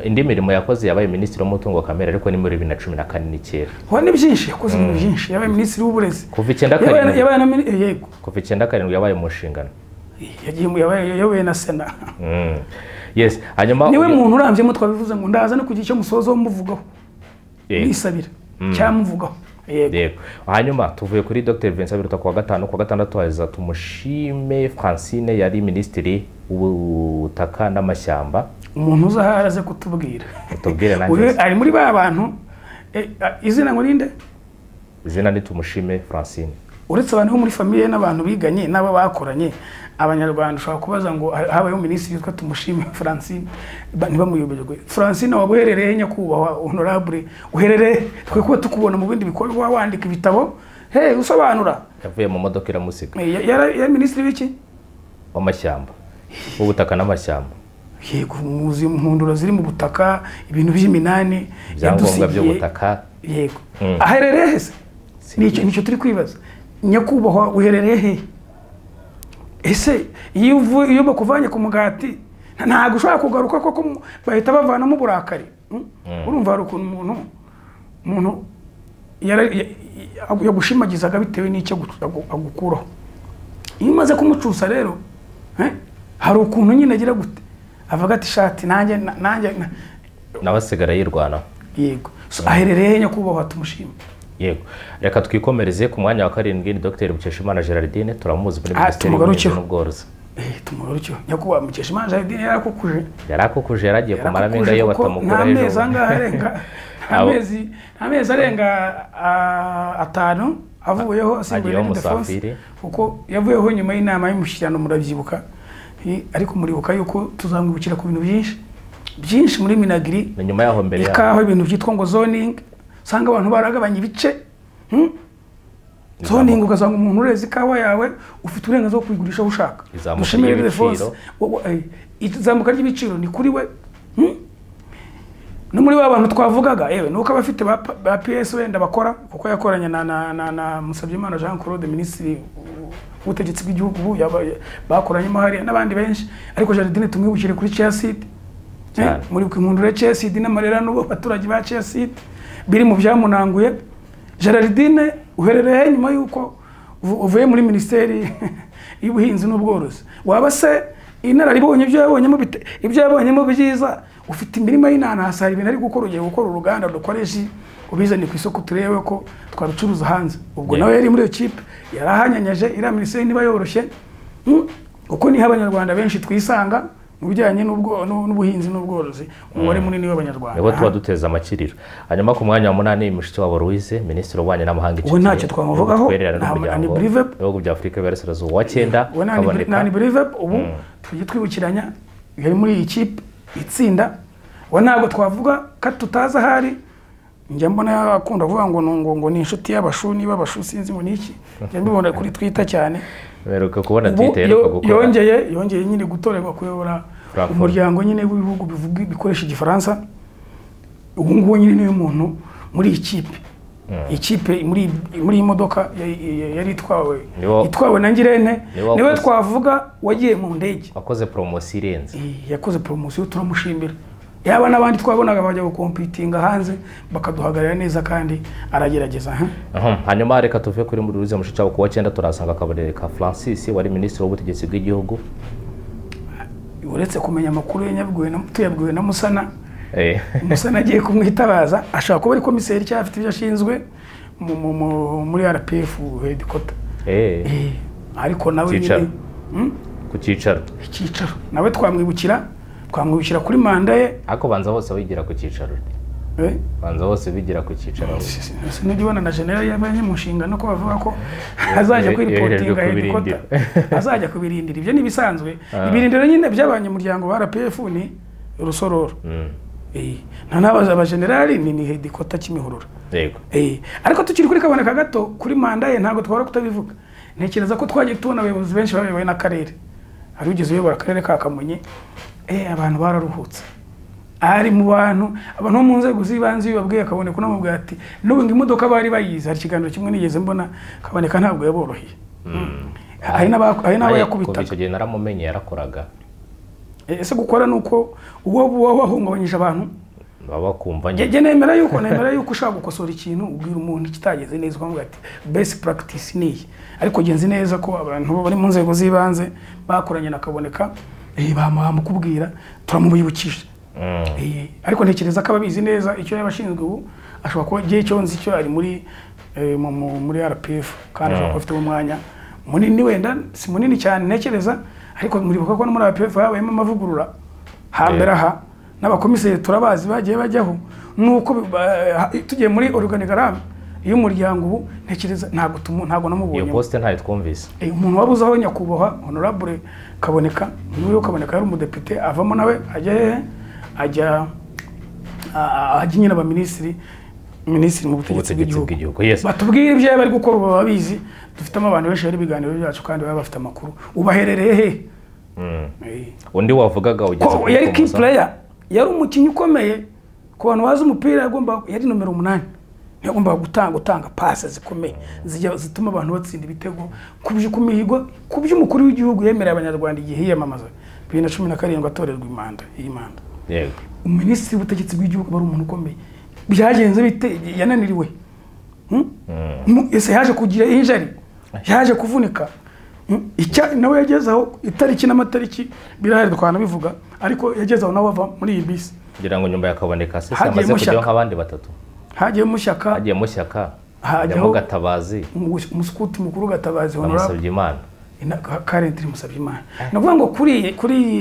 indi mirimo yakoze yabaye minisitiri w'umutungo kamere ariko ni muri 2014 n'ikera. Ho ni byinshi yakoze ibintu byinshi. Yabaye minisitiri w'uburezi kuva 9 yabaye na yego kuva 9 yabaye mu nshingano. Yabaye na Sena. Yes, hanyuma niwe muntu urambyemo twabivuze ngo ndaza no kugira icyo musozo wo muvugaho. Nisabira cyamuvugaho. Yego. Hanyuma tuvuye kuri Dr Vincent Biruta kwa gatandatu haza tumushime Francine yari minisitiri w'ubutaka n'amashyamba. Umuntu uzaharaze kutubwira. Utubwire nanjye. Ari muri ba bantu izina ngo ninde? Izina ni Tumushime Francine. Uretse abantu bo muri famille n'abantu biganye n'abo bakoranye, abanyarwanda ushobora kubaza ngo habayeho minisitiri witwa Tumushime Francine ntibamuyoberwe. Francine wabuherereye nyakubahwa honorable uherereye twe ko tukubona mu bindi bikorwa wandika ibitabo usobanura. Yavuye mu modoka iramusiga. Yari minisitiri w'iki? W'amashyamba, w'ubutaka n'amashyamba. Yego, muzi impunduro ziri mu butaka, ibintu by'iminani byangombwa by'ubutaka. Yego, aherereye hese nicyo turi kwibaza. Nyakubahwa uherereye he? Ese iyo bakuvanye ku mugati ntago ushobora kugaruka koko bahita bavanamo uburakari. Urumva hari ukuntu umuntu yagushimagizaga bitewe n'icyo agukuraho. Iyo umaze kumucusa rero hari ukuntu nyine agira gute avuga ati shati nanjye nabasigara yirwana. Yego, aherereye nyakubahwa Tumushime. Yego, reka twikomereze ku mwanya wa 7 ni Dr Mukeshimana Gerardine turamuzi muri minisiteri y'ubworozi. Tumugarukiyo nyakubahwa Mukeshimana Gerardine yarakukuje yaragiye kumara amenga yo batamukura ejo. Amezi arenga 5 avuyeho asimbuye Defense kuko yavuyeho nyuma y'inama y'umushyikirano murabyibuka. Ariko muribuka yuko tuzamwibukira ku bintu byinshi muri Minagri nyuma yaho mbere yaho ibintu byitwa ngo zoning. Sanga abantu baragabanya ibice. Zoning ugasanga umuntu ureze ikawa yawe ufite uburenganzira bwo kuyigurisha ushaka. Dushimire Defense. Izamuka ry'ibiciro ni kuri we. No muri abantu twavugaga nuko abafite ba PS wenda bakora kuko yakoranye na Musabyimana Jean Claude minisitiri w'ubutegetsi bw'igihugu bakoranyemo hari n'abandi benshi. Ariko Gerardine tumwibukire kuri Chelsea. Muri kwimundura Chelsea n'amarera n'ubo baturage ba Chelsea biri mu byamunanguye. Gerardine uherereye nyuma yuko uvuye muri minisiteri y'ubuhinzi n'ubworozi. Waba se inararibonye ibyo yabonyemo byiza ufite imirima y'inanasi ibintu ari gukora ugiye gukora uruganda dukoresha ubizane ku isoko turebe ko twarucuruza hanze. Ubwo nawe yari muri iyo kipe yarahanyanyaje ira minisiteri niba yoroshye kuko ni abanyarwanda benshi twisanga mu bijyanye n'ubuhinzi n'ubworozi umubare munini w'abanyarwanda. Nibo tuba duteza amakiriro. Hanyuma ku mwanya wa 8 Mushikiwabo Louise minisitiri w'ububanyi n'amahanga icyo ntacyo twamuvugaho. Ni Brive ibihugu bya Afurika y'Iburasirazuba wa 9 kaboneka. Ni Brive ubu tujye twibukiranya yari muri iyi kipe itsinda. Ntabwo twavuga ko tutaza hari njya mbona akunda kuvuga ngo ni inshuti y'abashuni b'abashu sinzi ngo niki. Njya mbibona kuri Twitter cyane. Beruka kubona Twitter gukora. Yongeye nyine gutorerwa kuyobora umuryango nyine w'ibihugu bivuga bikoresha igifaransa. Ubu ngubu nyine niyo muntu muri ikipe. Ikipe muri imodoka yari itwawe na Ngirente niwe twavuga wagiye mu ndege. Akoze promotion irenze. Yakoze promotion turamushimira. Yaba nabandi twabonaga bajya gukompitinga hanze bakaduhagarira neza kandi aragerageza. Hanyuma reka tuve kuri muri Louise Mushikiwabo kuwa 9 turasanga Kaboneka ka Francis wari minisitiri w'ubutegetsi bw'igihugu. Uretse kumenya amakuru tuyabwiwe na Musana. Musana agiye kumwitabaza ashaka kuba ari komiseri cyangwa afite ibyo ashinzwe muri RPF headquarter. Ariko nawe ku cyicaro nawe twamwibukira twamwubikira kuri manda ye ariko banza bose bigira ku cyicaro banza bose bigira ku cyicaro sinujibona na general yabanye mu nshingano ko bavuga ko azajya kwiripotinga headquarter azajya kubirindira ibyo nibisanzwe ibirindiro nyine by'abanyamuryango ba RPF ni rusororo nta nabaza aba general ni headquarter Kimihurura yego ariko tukiri kuri Kaboneka gato kuri manda ye ntago twara kutabivuga ntekereza ko twagiye tubona abayobozi benshi bayoboye n'akarere ari ugeze uyobora akarere ka Kamonyi abantu bararuhutse ari mu bantu abantu mu nzego z'ibanze babwiye Kaboneka n'amubwira ati n'ubu imodoka bari bayiza hari kiganiro kimwe nigeze mbona Kaboneka ntabwo yaboroheye hari n'abo yakubita icyo gihe naramumenye yarakoraga ese gukora nuko uwo wahungabanyije abantu baba kumva njye nemera yuko ushaka gukosora ikintu ubwira umuntu kitageze neza ukamubwira ati best practice ni ariko genzi neza ko abantu bari mu nzego z'ibanze bakoranye na Kaboneka bamukubwira turamubibukije ariko ntekereza ko ababizi neza icyo yabashinzwe ubu ashobora kuba gihe cyo nzi cyo ari muri RPF kandi ashobora afite umwanya munini wenda si munini cyane ntekereza ariko muribuka ko no muri RPF habayemo amavugurura hambere aha n'abakomiseri turabazi bagiye bajyaho nuko tugiye muri organigramme y'umuryango ubu ntekereza ntago namubonye iyo poste ntayo twumvise umuntu wabuzaho nyakubahwa honorable Kaboneka niwe Kaboneka yari umudepite avamo nawe ajya nyine aba minisitiri mu butegetsi bw'igihugu batubwira ibyo bari gukora ubu babizi dufitemo abantu benshi bari biganiro byacu kandi baba bafite amakuru ubaherereye he undi wavugaga ugeze ko yari key player yari umukinnyi ukomeye ku bantu bazi umupira yari nomero 8 yagomba gutanga passe zikomeye zituma abantu batsinda ibitego kumihigo kuby'umukuru w'igihugu yemerera abanyarwanda igihe yiyamamaza 2017 atorerwa iyi manda yego umuminisitiri w'ubutegetsi bw'igihugu bari umuntu ukomeye byagenze bite yananiriwe ese yaje kugira injari yaje kuvunika nawe yagezaho itariki n'amatariki birahari twanabivuga ariko yagezaho nawe ava muri iyi bisi kugira ngo nyumba yakaboneka se amaze kujyaho nk'abandi batatu hagiye mushyaka hajyaho Gatabazi umusukuti mukuru Gatabazi honorable Imana currently Musabyimana navuga ngo kuri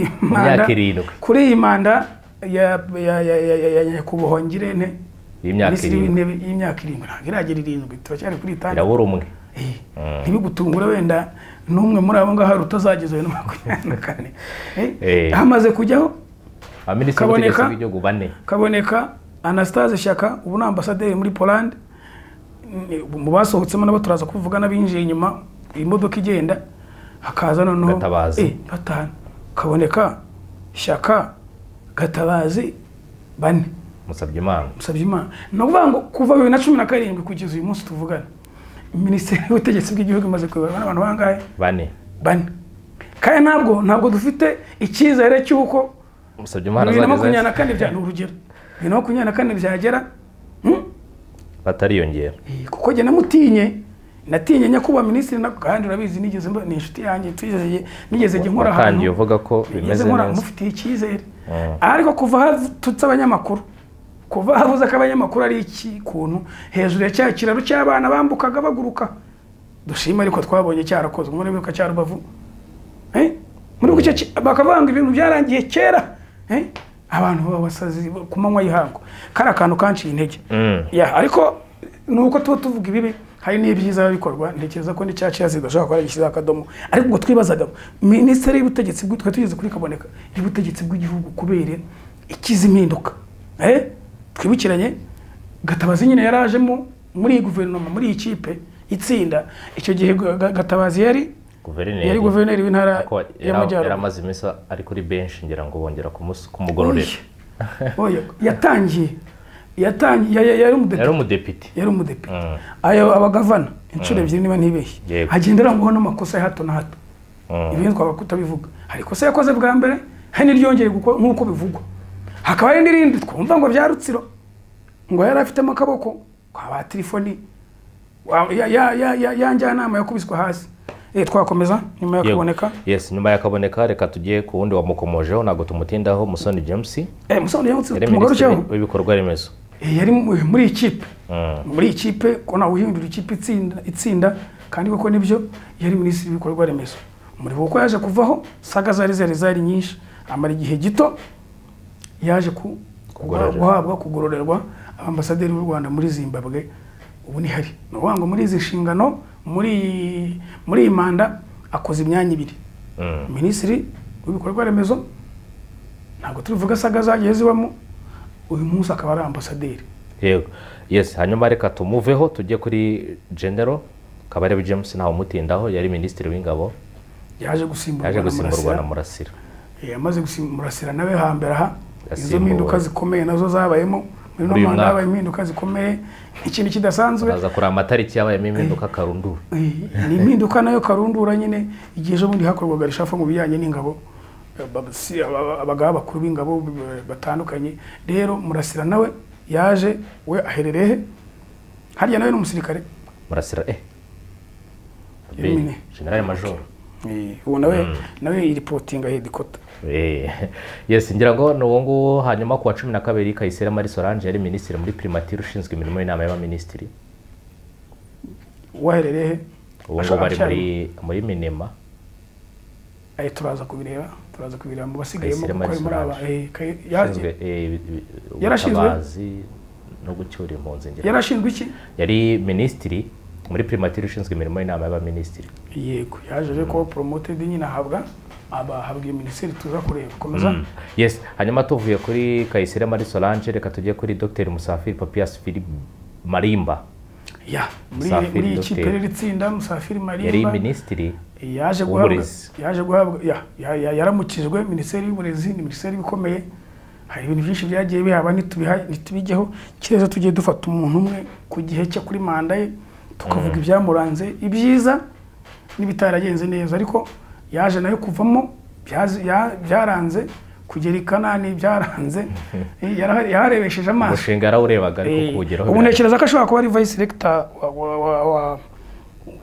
iyi manda ya kubohongirene y'imyaka 7 ntabwo iragera 7 turacyari kuri 5 irabura umwe ntibigutungura wenda n'umwe muri abo ngaho utazagezwe no 24 hamaze kujyaho abaminisitiri b'ubutegetsi bw'igihugu 4 Kaboneka Anastase Shyaka ubu ni ambasaderi muri Poland mu basohotsemo nabo turaza kuvuga n'abinjiye inyuma imodoka igenda hakaza noneho Gatabazi 5 Kaboneka Shyaka Gatabazi 4 Musabyimana no kuvuga ngo kuva 2017 kugeza uyu munsi tuvugana minisiteri y'ubutegetsi bw'igihugu imaze kuyobora n'abantu bangahe 4 kandi ntabwo dufite icyizere cy'uko Musabyimana azageza 2024 bya urugero 2024 byagera batariyongera kuko jye natinye nyakuba minisitiri kandi urabizi nigeze ni inshuti yanjye nigeze nkora ahantu kandi uvuga ko bimeze neza mufitiye icyizere ariko kuva hatutse abanyamakuru kuva havuze ko abanyamakuru ari iki kuntu hejuru ya cya kiraro cy'abana bambukaga baguruka dushima ariko twabonye cyarakozwe muri bibuka cya Rubavu muri gucyo bakavanga ibintu byarangiye kera abantu babasazi ku manywa y'ihango kari akantu kanciye intege ariko nuko tuvuga ibibi hari n'ibyiza bikorwa ntekereza ko n'icyacu yazidashaka ko yashyize akadomo ariko ubwo twibazaga minisiteri y'ubutegetsi bw'itwe tugeze kuri Kaboneka y'ubutegetsi bw'igihugu kubera ikiza impinduka twibukiranye Gatabazi nyine yarajemo muri guverinoma muri ikipe itsinda icyo gihe Gatabazi yari guverineri w'intara y'Amajyaruguru yaramaze iminsi ari kuri bench ngira ngo bongera kumugororera yatangiye yari umudepite ayo abagavana inshuro ebyiri niba ntibeshye hagendera ngo hano amakosa ya hato na hato ibintu twaba kutabivuga hari kosa yakoze bwa mbere hari n'iryongeye nk'uko bivugwa hakaba hari n'irindi twumva ngo bya Rutsiro ngo yari afitemo akaboko kwa ba telefoni ya njyanama yakubiswe hasi twakomeza nyuma ya Kaboneka nyuma ya Kaboneka reka tugiye ku wundi wamukomojeho ntabwo tumutindaho Musoni James tumugarukeho w'ibikorwa remezo yari muri ikipe ko nawe uhindura ikipe itsinda kandi koko nibyo yari minisitiri w'ibikorwa remezo muri uko yaje kuvaho saga zari nyinshi amara igihe gito yaje guhabwa kugororerwa ambasaderi w'u Rwanda muri Zimbabwe. Ubu ni hari ngo muri izi nshingano muri iyi manda akoze imyanya ibiri. Minisitiri w'ibikorwa remezo ntabwo tuvuga saga zagiye zibamo, uyu munsi akaba ari ambasaderi. Yego, yes. Hanyuma reka tumuveho tujye kuri General Kabarebe James ntaho mutindaho, yari minisitiri w'ingabo, yaje gusimburwa na Murasira. Yamaze gusimurasira nawe hambere aha. Izo mpinduka zikomeye nazo zabayemo muri no manda, habaye impinduka zikomeye, ikintu kidasanzwe. Baza kuri amatariki yabayemo impinduka karundura. Ni impinduka nayo karundura nyine, igihe ejo bundi hakorwaga rishafa mu bijyanye n'ingabo, abagaba bakuru b'ingabo batandukanye. Rero Murasira nawe yaje, we aherereye harya nawe n'umusirikare. Murasira General Major. Uwo nawe iripotinga headquarter. Yes, ngira ngo n'uwo nguwo. Hanyuma ku wa 12 Kayisera Marie Solange yari minisitiri muri primature ushinzwe imirimo y'inama y'abaminisitiri. Waherereye uwo ngo bari muri Minema. Turaza kubireba mu basigayemo kuko ari muri aba yarashinzwe no gucyura impunzi. Yarashinzwe iki? Yari minisitiri muri primature ushinzwe imirimo y'inama y'abaminisitiri. Yego, yaje ko promoted nyine habwa iyo minisiteri tuza kureba komeza. Yes, hanyuma tuvuye kuri Kayisera Marie Solange reka tujye kuri Dr Musafiri Papias Philip Marimba. Muri iki perere itsinda Musafiri Marimba yari minisitiri yaje guhabwa yaramukijwe minisiteri y'uburezi. Ni minisiteri bikomeye, hari ibintu byinshi byagiye bihaba nitubigeho. Kireza tugiye dufata umuntu umwe ku gihe cye kuri manda ye tukavuga ibyamuranze, ibyiza n'ibitaragenze neza, ariko yaje nayo kuvamo byaranze kugera Kanani, byaranze yarebesheje amaso. Umushinga arawurebaga ariko kugeraho. Ubu ntekereza ko ashobora kuba ari vice rector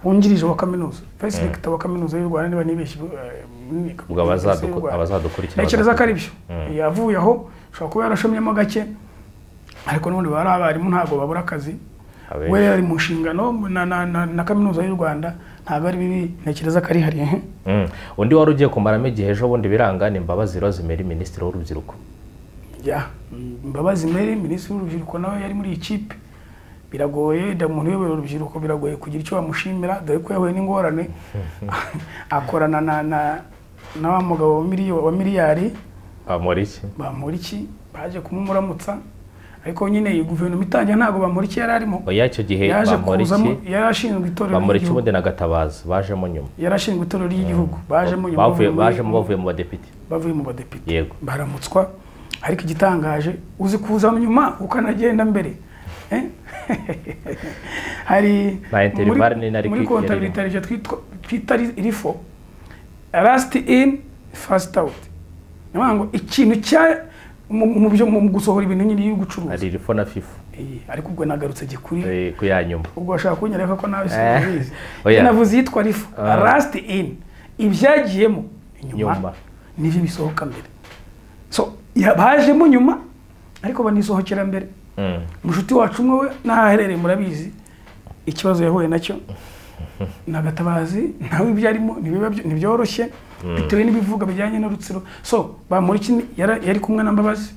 wungirije wa kaminuza, vice rector wa kaminuza y'u Rwanda niba nibeshye. Ubwo abazadukurikira ntekereza ko ari byo. Yavuye aho ashobora kuba yarashomyemo gake, ariko n'ubundi bari abarimu ntabwo babura akazi. We yari mu nshingano na kaminuza y'u Rwanda, ntabwo ari bibi. Ntekereza ko ari hari. Undi wari ugiye kumaramo igihe ejo bundi biranga ni Mbabazi Rosemary minisitiri w'urubyiruko. Mbabazi Mary minisitiri w'urubyiruko nawe yari muri ikipe. Biragoye umuntu uyobora urubyiruko, biragoye kugira icyo bamushimira dore ko yahuye n'ingorane akorana na wa mugabo wa miliyari Bamporiki baje kumumuramutsa, ariko nyine iyi guverinoma itangiye ntabwo Bamporiki yari arimo. Icyo gihe yarashinzwe itorero Bamporiki ubundi na Gatabazi bajemo nyuma. Yarashinzwe itorero ry'igihugu, bajemo nyuma. Bavuye mu badepite. Yego, baramutswa. Ariko igitangaje uzi kuza nyuma ukanagenda mbere. Hari muri kontabilite twita RIFO, last in first out. Nyango ikintu cya mu gusohora ibintu nyine y'ugucuruza. Ari RIFO na FIFO. Ariko ubwo nagarutse gikuri ku yanyuma. Ubwo ashaka kunyereka ko nawe sibizi. Navuze yitwa RIFO, last in, ibyagiyemo inyuma n'ibyo bisohoka mbere. So yabajemo nyuma ariko banisohokera mbere. Mushuti wacu umwe we naherereye murabizi ikibazo yahuye nacyo na Gatabazi, nawe ibyarimo nibyoroshye bitewe n'ibivuga bijyanye n'Urutsiro. So Bamporiki yari kumwe na Mbabazi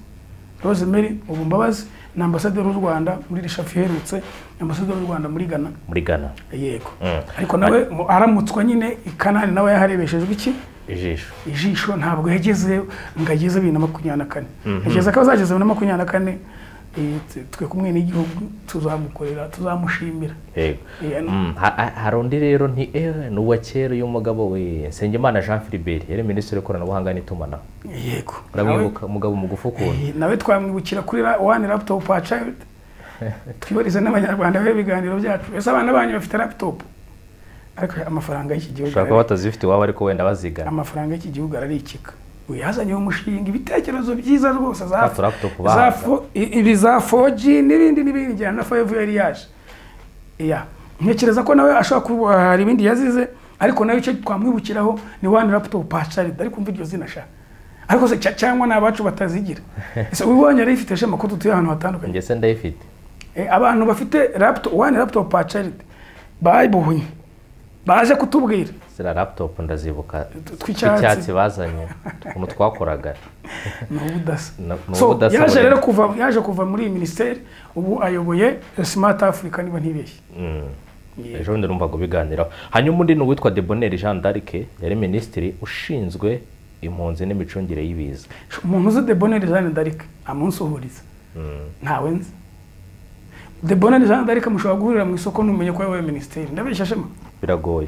Rosemary. Ubu Mbabazi na ambasaderi w'u Rwanda muri rishafi herutse, ambasaderi w'u Rwanda muri Ghana. Yego. Ariko nawe aramutswa nyine Kanani, nawe yaharebeshejwe iki ijisho ntabwo yageze ngageze 2024. Nageze ko azageze 2024. Twe kumwe n'igihugu tuzamukorera, tuzamushimira. Hari undi rero n'uwa kera y'umugabo we Nsengimana Jean Philibert yari minisitiri w'ikoranabuhanga n'itumanaho. Yego, uramwibuka umugabo mugufu ukuntu. Nawe twamwibukira kuri one laptop per child. Twibariza n'abanyarwanda b'ibiganiro byacu, ese abana banyu bafite laptop, ariko amafaranga y'iki gihugu ushaka batazifite waba ariko wenda bazigana. Amafaranga y'iki gihugu ararikika. Yazanye umushinga ibitekerezo byiza rwose za 4G n'ibindi njyana na 5 yari yaje. Ntekereza ko nawe ashobora kuba hari ibindi yazize, ariko nawe icyo twamwibukiraho ni one laptop per child. Ariko umva iryo zina sha, ariko se cyangwa n'abacu batazigira. Ese ubonye ari ifite shema ko tutuye ahantu hatandukanye. Ngese ndayifite. Abantu bafite one laptop per child bayibuhunye baje kutubwira zira laptop ndazibuka tw'icyatsi bazanye umuntu twakoraga yaje rero kuva muri iyi minisiteri ubu ayoboye Smart Africa niba ntibeshye ejo bundi numvaga ubiganiraho hanyuma undi ni uwitwa Debonheur Jeanne d'Arc yari minisitiri ushinzwe impunzi n'imicungire y'ibiza umuntu uzi Debonheur Jeanne d'Arc amunsuhuriza ntawe nzi Debonheur Jeanne d'Arc mushobora guhurira mu isoko ntumenye ko yabaye minisiteri ndabeshya shema biragoye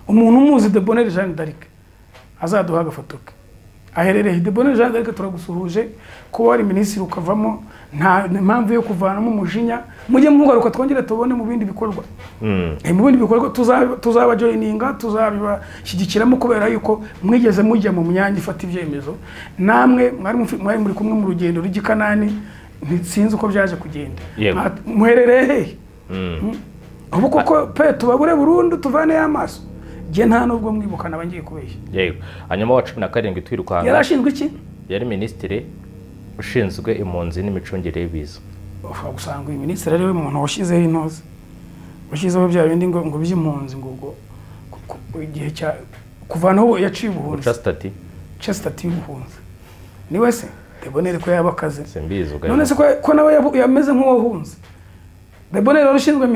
umuntu umuzi Debonheur Jeanne d'Arc azaduha agafoto ke aherereye Debonheur Jeanne d'Arc turagusuhuje ko wari minisitiri ukavamo nta impamvu yo kuvanamo umujinya mujye mugaruka twongere tubone mu bindi bikorwa mu bindi bikorwa tuzabajoyininga tuzabibashyigikiramo kubera yuko mwigeze mujya mu myanya ifata ibyemezo namwe mwari muri kumwe mu rugendo rw'igikanani sinzi uko byaje kugenda muherereye ubu koko pe tubabure burundu tuvane amaso je nta nubwo mwibukana bangiye kubeshya yego hanyuma wa 17 twirukanga yarashinzwe iki yari minisitiri ushinzwe impunzi n'imicungire y'ibiza gusanga uyu minisitiri ari we muntu washizeho intozi washizeho bya bindi ngo by'impunzi ngo igihe cya kuvanaho yaciye ubuhunzi stati y'ubuhunzi ni wese Debonheur ko yabakaze simbizi none se ko nawe yameze nk'uwahunze Debonheur rushinzwe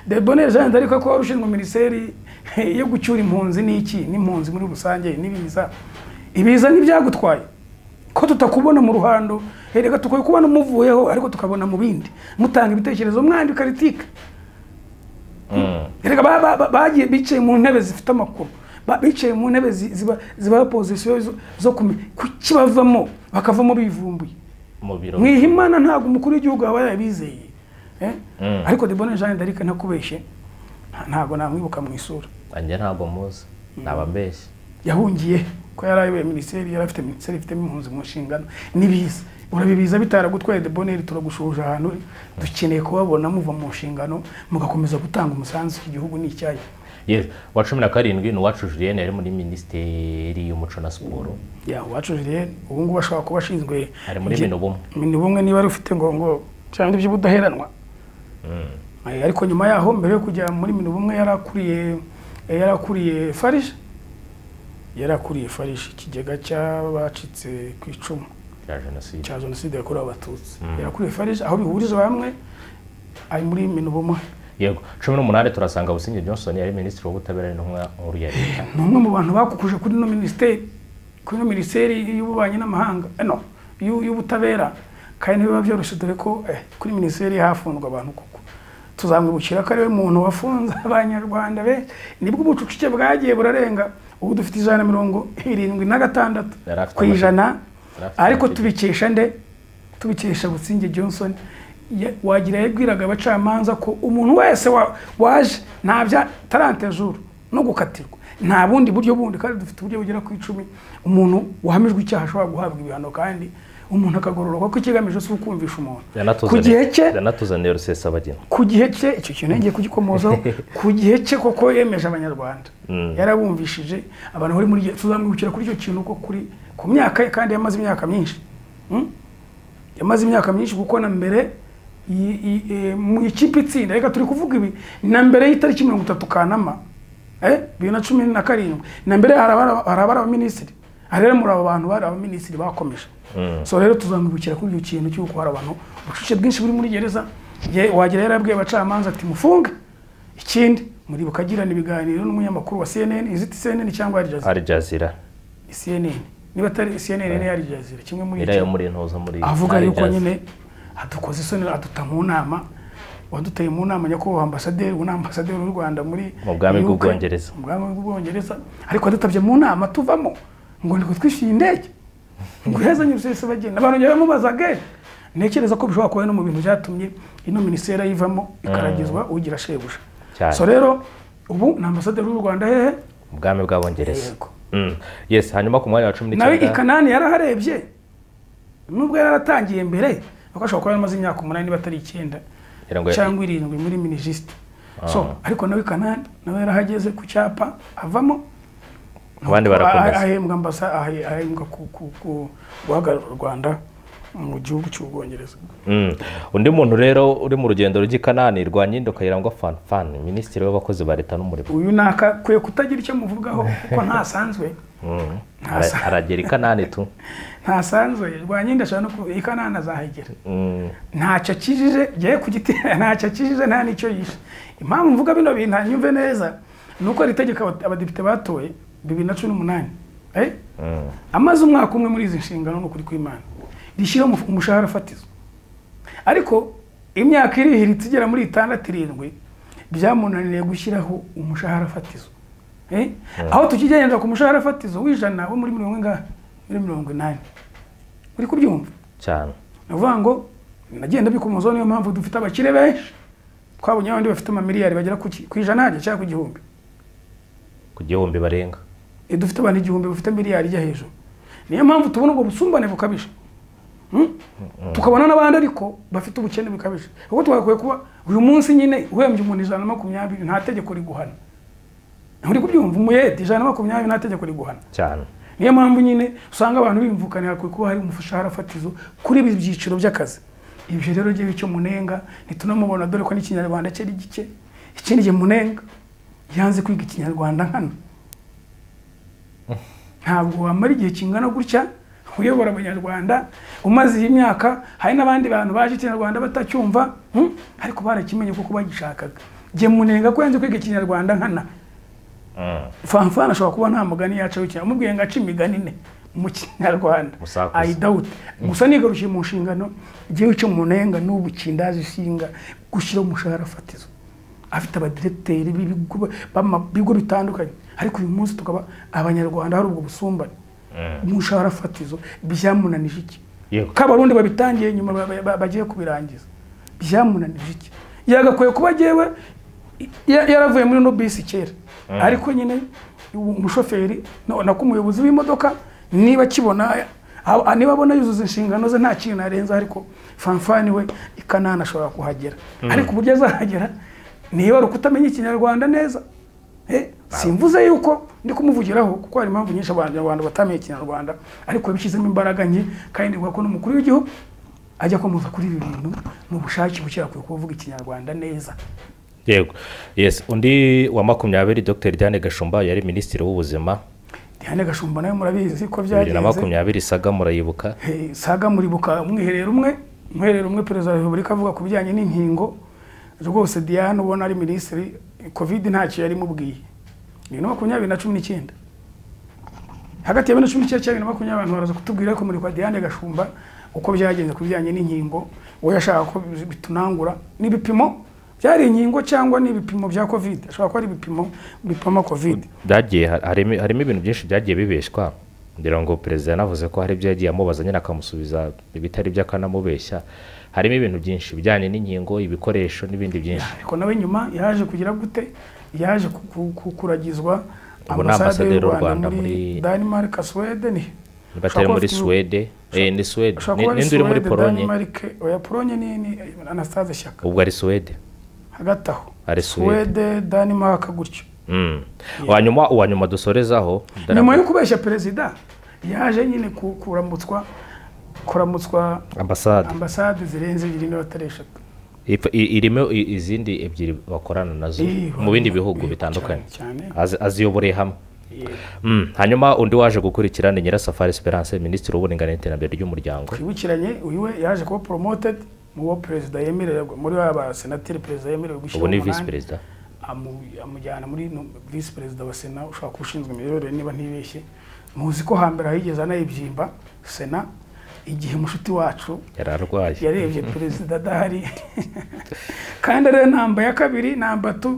Debonheur Jeanne d'Arc ko rushinzwe minisiteri yo gucyura impunzi n'iki n'impunzi muri rusange ibiza n'ibyagutwaye ko tutakubona mu ruhando herega tukoye kubona umuvuyeho ariko tukabona mu bindi mutanga ibitekerezo mwandika kritika herega bagiye bicaye mu ntebe zifite amakuru bicaye mu ntebe ziba position zo kukibavamo bakavamo bivumbuye mwihimana ntago umukuru w'igihugu aba yabizeye ariko Debonheur Jeanne d'Arc ntakubeshye ntago namwibuka mu isura anje ntago muzi nabambeshye yahungiye ko yarayoboye minisiteri yarafite minisiteri ifite impunzi mu nshingano nibiza urabibiza bitaragutwaye Debonheur turagushuje ahantu dukeneye kubabona muva mu nshingano mugakomeza gutanga umusanzu igihugu n'icyayi yes wa 17 ni Uwacu Julienne yari muri minisiteri y'umuco na siporo Uwacu Julienne ubu ngubu bashaka kuba ashinzwe ari muri Minubumwe niba rufite ngo cyangwa iby'ubudaheranwa ariko nyuma yaho mbere yo kujya muri Minubumwe yarakuriye Farish ikigega cy'abacitse ku icumu cya jenoside yakorewe abatutsi yarakuriye Farish aho bihurije hamwe ari muri Minubumwe yego 18 turasanga Busingye Johnson yari minisitiri w'ubutabera n'intumwa nkuru ya leta numwe mu bantu bakukuje kuri no minisiteri y'ububanyi n'amahanga y'ubutabera kandi biba byoroshye dore ko kuri minisiteri hafundwa abantu kuko tuzamwibukira ko ari we muntu wafunze abanyarwanda be nibwo ubucucike bwagiye burarenga ubu dufite 176 kwijana ariko tubikesha Busingye Johnson wagira yabwiraga abacamanza ko umuntu wese waje ntabya 30 jours no gukatirwa nta bundi buryo bundi kandi dufite uburyo bugera ku 10 umuntu wahamijwe icyaha ashobora guhabwa ibihano kandi umuntu akagororwa ko ikigamije cyo kumvisha umuntu ku gihe cye yanatuzaniye Rusesabagina ku gihe cye icyo kintu ngiye kugikomozaho ku gihe cye koko yemeje abanyarwanda yarabumvishije abantu bari muri tuzamwibukira kuri icyo kintu ko kuri ku myaka kandi yamaze imyaka myinshi kuko na mbere mu ikipe itsinda reka turi kuvuga ibi na mbere y'itariki 30 Kanama 2017 na mbere harabara abaminisitiri arere muri abo bantu bari abaminisitiri bakomeje so rero tuzamwibukira kuri icyo kintu cy'uko hari abantu ubucuce bwinshi buri muri gereza wagira yarabwiye abacamanza ati mufunga ikindi muri bukagirana ibiganiro n'umunyamakuru wa CNN iziti CNN cyangwa Al Jazeera CNN niba atari CNN ni Al Jazeera kimwe muri irayo muri ntoza muri avuga yuko nyine adukoze isoni aduta mu nama waduteye mu nama nyakubahwa ambasaderi w'u Rwanda muri mu bwami bw'Ubwongereza ariko adutabye mu nama tuvamo ngo ndiko twishyuye indege ngo yazanye Rusesabagina abantu baramubazaga nekereza ko bishobora kuba no mu bintu byatumye ino minisiteri yivamo ikaragizwa ugira shebuja so rero ubu na ambasaderi w'u Rwanda hehe ubwami bw'Abongereza yes hanyuma ku mwanya wa 19 nawe ikanani yaraharebye nubwo yaratangiye mbere bakashobora kuba yamaze imyaka 8 niba atari 9 cyangwa 7 muri minisiste so ariko nawe ikanani nawe yarahageze ku cyapa avamo abandi barakomeza ahembwa ahembwa guhagarara u Rwanda mu gihugu cy'Ubwongereza. Undi muntu rero uri mu rugendo rujya i Kanani Rwanyindo Kayirangwa Fanfan, minisitiri w'abakozi ba leta n'umurimo. Uyu nakakwiye kutagira icyo muvugaho kuko ntasanzwe. Aragera i Kanani tu. Ntasanzwe Rwanyindo ashaka no i Kanani azahagera. Ntacyo akijije giye ku giti, ntacyo akijije nta nicyo yishe. Impamvu mvuga bino bintu nyumve neza nuko ritegeka abadepite batoye 2018 amaze umwaka umwe muri izi nshingano no kuri kw'Imana rishyira umushahara fatizo, ariko imyaka irihiritse igera muri 6-7 byamunaniye gushyiraho umushahara fatizo. Aho tukigendera ku mushahara fatizo w'ijana wo muri 80 uri kubyumva cyane. Navuga ngo nagenda bikomozo, niyo mpamvu dufite abakire benshi, twabonye abandi bafite amamiliyari bagera ku ijana cyangwa ku gihumbi barenga. Dufite abantu 1000 bafite miliyari ijya hejuru. Niyo mpamvu tubona ubwo busumbane bukabije. Tukabona n'abandi ariko bafite ubukene bukabije. Ubwo twakwiye kuba uyu munsi nyine uhembye umuntu 120 nta tegeko riguhana. Uri kubyumva umuyede 120 nta tegeko riguhana cyane. Niyo mpamvu nyine usanga abantu bimvukanira kuko hari umushahara fatizo kuri ibi byiciro by'akazi. Ibyo rero giye icyo munenga ntitunamubona, dore ko n'ikinyarwanda cye gike. Ikindi gihe munenga yanze kwiga ikinyarwanda nkana. Ntabwo wamara igihe kingana gutya uyobora abanyarwanda umaze iyi myaka. Hari n'abandi bantu baje ikinyarwanda batacyumva ariko barakimenye kuko bagishakaga. Gihe munenga ko yanze kwiga ikinyarwanda nkana. Fanfan ashobora kuba nta mugani yacu w'ikinyarwanda, umubwiye ngo ace imigani ne mu kinyarwanda. I doubt. Gusa nigarushye mu nshingano gihe icyo munenga n'ubu kindazi singa gushyira umushahara fatizo. Afite abadirecteri bigo bitandukanye, ariko uyu munsi tukaba abanyarwanda hari ubwo busumbane. Umushahara fatizo byamunanije iki? Kabarundi babitangiye nyuma bagiye kubirangiza. Byamunanije iki? Yagakwiye kuba jewe yaravuye muri no bisi kera, ariko nyine umushoferi nako umuyobozi w'imodoka niba kibona niba abona yuzuza inshingano ze nta kintu arenza, ariko Fanfani we i Kanani ashobora kuhagera. Ariko uburyo azahagera niba rukutamenya ikinyarwanda neza. Simvuze yuko ndi kumuvugiraho kuko hari impamvu nyinshi abanyarwanda batamenye ikinyarwanda, ariko bishyizemo imbaraga nke kandi ko n'umukuru w'igihugu ajya komuza kuri ibi bintu n'ubushake bukira kuvuga ikinyarwanda neza. Yego. Yes, undi wa 20 Dr. Diane Gashumba yari minisitiri w'ubuzima. Diane Gashumba nawe murabizi ko byagenze. 2020 saga murayibuka. Saga muribuka umwiherero umwe perezida wa Repubulika avuga ku bijyanye n'inkingo. Rwose Diane ubona ari minisitiri, Covid ntacyo yari mubwiye. Ni 2019. Hagati ya 2019 na 2020 abantu baraza kutubwira ko muri kwa Diane Gashumba uko byagenze ku bijyanye n'inkingo. Wowe yashaka ko bitunangura n'ibipimo byari inkingo cyangwa n'ibipimo bya Covid. Ashobora ko ari ibipimo bipama Covid. Byagiye harimo ibintu byinshi byagiye bibeshwa. Ndira ngo perezida navuze ko hari byagiye amubaza nyine akamusubiza ibitari byakanamubeshya. Harimo ibintu byinshi bijyanye n'inkingo, ibikoresho n'ibindi byinshi. Ariko nawe nyuma yaje kugira gute? Yaje kuragizwa ambasade y'u Rwanda muri Denmark, Sweden. Batari muri Sweden. Ni Sweden. Nindi uri muri Polonye. Oya Polonye ni Anastasia Shyaka. Ubwo ari Sweden. Hagataho. Ari Sweden, Denmark gutyo. Uwanyuma dusorezaho. Nyuma yo kubeshya perezida yaje nyine kuramutswa ambasade zirenze 2 n'abatareshatu. Irimo izindi ebyiri bakorana nazo mu bindi bihugu bitandukanye. Aziyoboreye hamwe. Hanyuma undi waje gukurikirana Nyirasafari Esperance, minisitiri w'uburinganire n'iterambere ry'umuryango. Kwibukiranye uyu yaje kuba promoted mu president yemerewe muri aba senateri, president yemerewe gushyira. Ubu ni vice president. Amujyana muri vice president wa Sena ushaka kushinzwe imiyoborere niba ntibeshye. Muzi ko hambere ahigeze anayibyimba Sena igihe mushuti wacu yararwaye yarebye perezida dahari. Kandi rero namba ya kabiri namba 2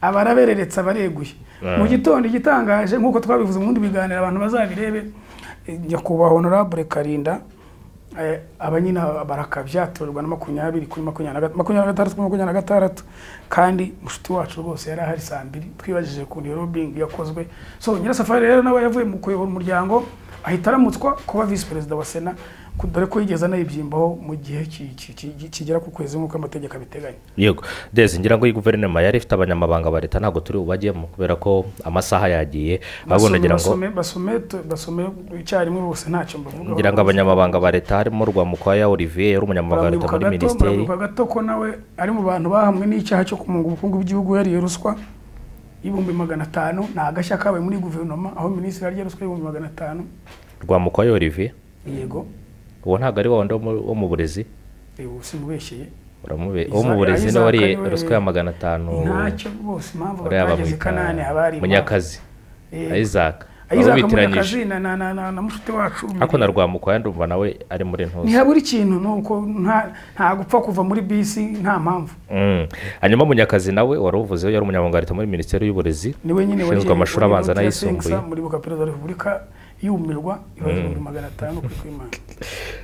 abarabereretsa bareguye. Mu gitondo igitangaje nkuko twabivuze mu biganiro abantu bazabirebe, nyakubahwa honorable Karinda abanyina barakabyatorwa na 20 kuri 26 kandi mushuti wacu rwose yari ahari saa 2 twibajije ku lobbying yakozwe. So Nyirasafari rero nawe yavuye mu kuyobora umuryango ahita aramutswa kuba vice president wa Sena dore ko yigeze anayibyimbaho mu gihe kigera ku kwezi nk'uko amategeko abiteganya. Yego Dezi, ngira ngo iyi guverinoma yari ifite abanyamabanga ba leta ntabwo turi bubajyemo kubera ko amasaha yagiye, ahubwo nagira ngo basome icyarimwe bose ntacyo mbavuga. ngira ngo abanyamabanga ba leta harimo Rwamukwaya Olivier yari umunyamabanga wa leta muri minisiteri, gato ko nawe ari mu bantu bahamwe n'icyaha cyo kumunga ubukungu bw'igihugu yariye ruswa y'ibihumbi 500. Nta gashya kabaye muri guverinoma aho minisitiri yarya ruswa y'ibihumbi 500. Rwamukwaya Olivier, yego uwo ntabwo ari wawundi wo mu burezi, simubeshyeye uwo mu burezi niwe wariye ruswa ya 500. ntacyo bose impamvu batageze Kanani habari Munyakazi Isaac Munyakazi na mushuti wacu. Ako na Rwamukwaya ndumva nawe ari muri ntuzi. Ntihabura ikintu nuko nta gupfa kuva muri bisi nta mpamvu. Hanyuma Munyakazi nawe waruvuze yari umunyamabanga wa leta muri minisiteri y'uburezi, niwe nyine ushinzwe amashuri abanza n'ayisumbuye muri Perezida wa Repubulika yumirwa 500 kwimana.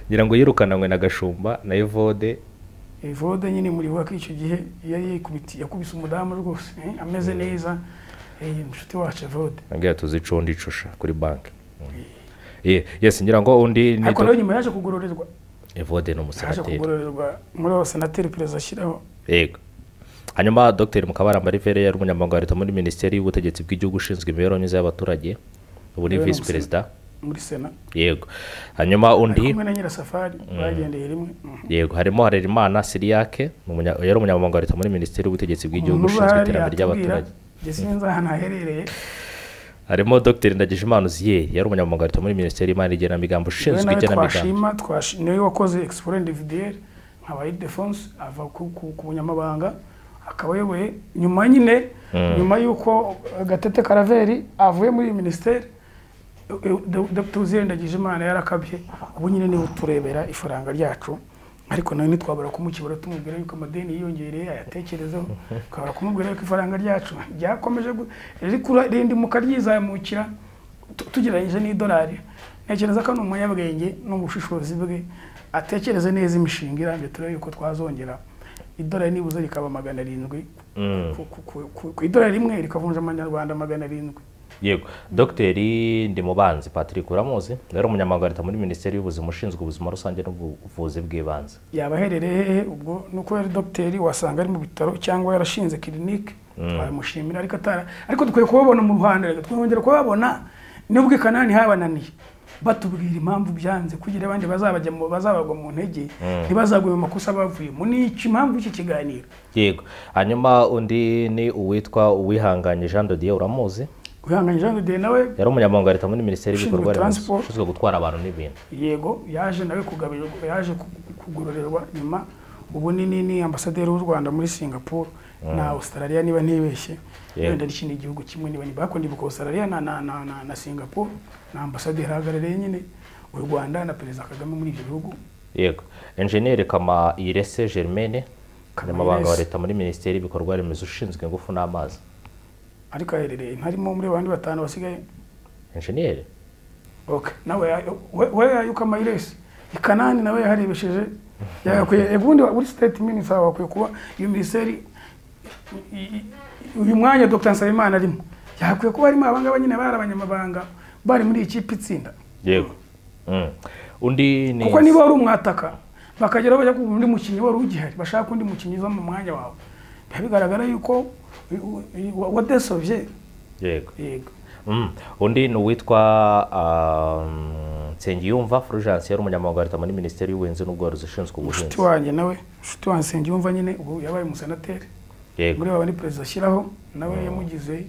ngira ngo yirukananywe na Gashumba na Evode nyine muri wa icyo gihe yari yakubise umudamu rwose ameze neza. Mushuti wacu Evode ngiye tuziconda icusha kuri banki. Yes, ngira ngo undi ni ko nyuma yaje kugororerwa. Evode no musenateri yaje kugororerwa muri abasenateri perezida ashyiraho. Yego. Hanyuma Dr Mukabaramba Rivere yari umunyamabanga wa leta muri minisiteri y'ubutegetsi bw'igihugu ushinzwe imibereho myiza y'abaturage, ubu ni vice perezida muri Sena. Yego. Hanyuma undi kumwe na Nyirasafari bagendeye rimwe. Yego, harimo Harerimana Siriake yari umunyamabanga wa leta muri minisiteri y'ubutegetsi bw'igihugu ushinzwe iterambere ry'abaturage. Gisinza hana herereye. Harimo Dr Ndagijimana Uziye yari umunyamabanga wa leta muri minisiteri y'imari n'igenamigambi ushinzwe igenamigambi. Niwe wakoze export individuel nk'abayi defense ava ku bunyamabanga akaba yoboye nyuma nyine nyuma yuko Gatete Karaveri avuye muri minisiteri. Dr Uziye Ndagijimana yarakabye ubu nyine ni uturebera ifaranga ryacu, ariko nawe nitwabara kumukibura tumubwira yuko amadeni yiyongereye ayatekerezeho, ukabara kumubwira yuko ifaranga ryacu ryakomeje rindi mukaryizamukira tugereranyije n'idolari. Ntekereza ko n'umunyabwenge n'ubushishozi bwe atekereze neza imishinga irambye turebe yuko twazongera idolari nibuze rikaba 700 ku idolari rimwe rikavunja amanyarwanda 700. Yego. Dr Ndimubanzi Patrick uramuzi yari umunyamabanga wa leta muri minisiteri y'ubuzima ushinzwe ubuzima rusange n'ubuvuzi bw'ibanze. Yabaherereye ubwo nuko yari docteur wasanga ari mu bitaro cyangwa yarashinze clinique twamushimira, ariko dukwiye kubabona mu Rwanda, twongera kubabona nubwo Kanani habananiye batubwira impamvu byanze kugira abandi bazabagwa mu ntege ntibazagwe mu makosa bavuye mu n'iki impamvu iki kiganiro. Yego. Hanyuma undi ni uwitwa Uwihanganye Jean de Dieu uramuzi? Uwihanganye Jean de Dieu nawe yari umunyamabanga wa leta muri minisiteri y'ibikorwa remezo ushinzwe gutwara abantu n'ibintu. Yego, yaje nawe yaje kugororerwa nyuma ubu ni ambasaderi w'u Rwanda muri Singapore na Australia niba ntibeshye. Wenda n'ikindi igihugu kimwe niba bakundi buko Australia na Singapore na ambasaderi hagarariye nyine u Rwanda na Perezida Kagame muri ibyo bihugu. Yego. Engineer Kama Irese Germaine umunyamabanga wa leta muri minisiteri y'ibikorwa remezo ushinzwe ingufu n'amazi. Ariko aherereye ntarimo muri bandi batanu basigaye. Engineer okay, nawe we yuko Amayiresi Kanani nawe yaharebesheje yakwiye ebundi uri state minister wakwiye kuba iyo minisiteri uyu mwanya Dr Nsabimana arimo yakwiye kuba arimo abangaba nyine bari abanyamabanga bari muri ikipe itsinda. Yego. Undi ni kuko niba ari umwataka bakagera bajya ku muri mukinyi wari ugihari bashaka undi mukinyi zo mu mwanya wawe bigaragara yuko wadesovye. Yego. Yego. Undi ni uwitwa Nsengiyumva Fulgence yari umunyamabanga wa leta muri minisiteri y'ubuhinzi n'ubworozi ushinzwe ubuhinzi. Mushuti wanjye nawe mushuti wa Nsengiyumva nyine ubu yabaye umusenateri. Yego. Muri abandi perezida ashyiraho nawe yamugize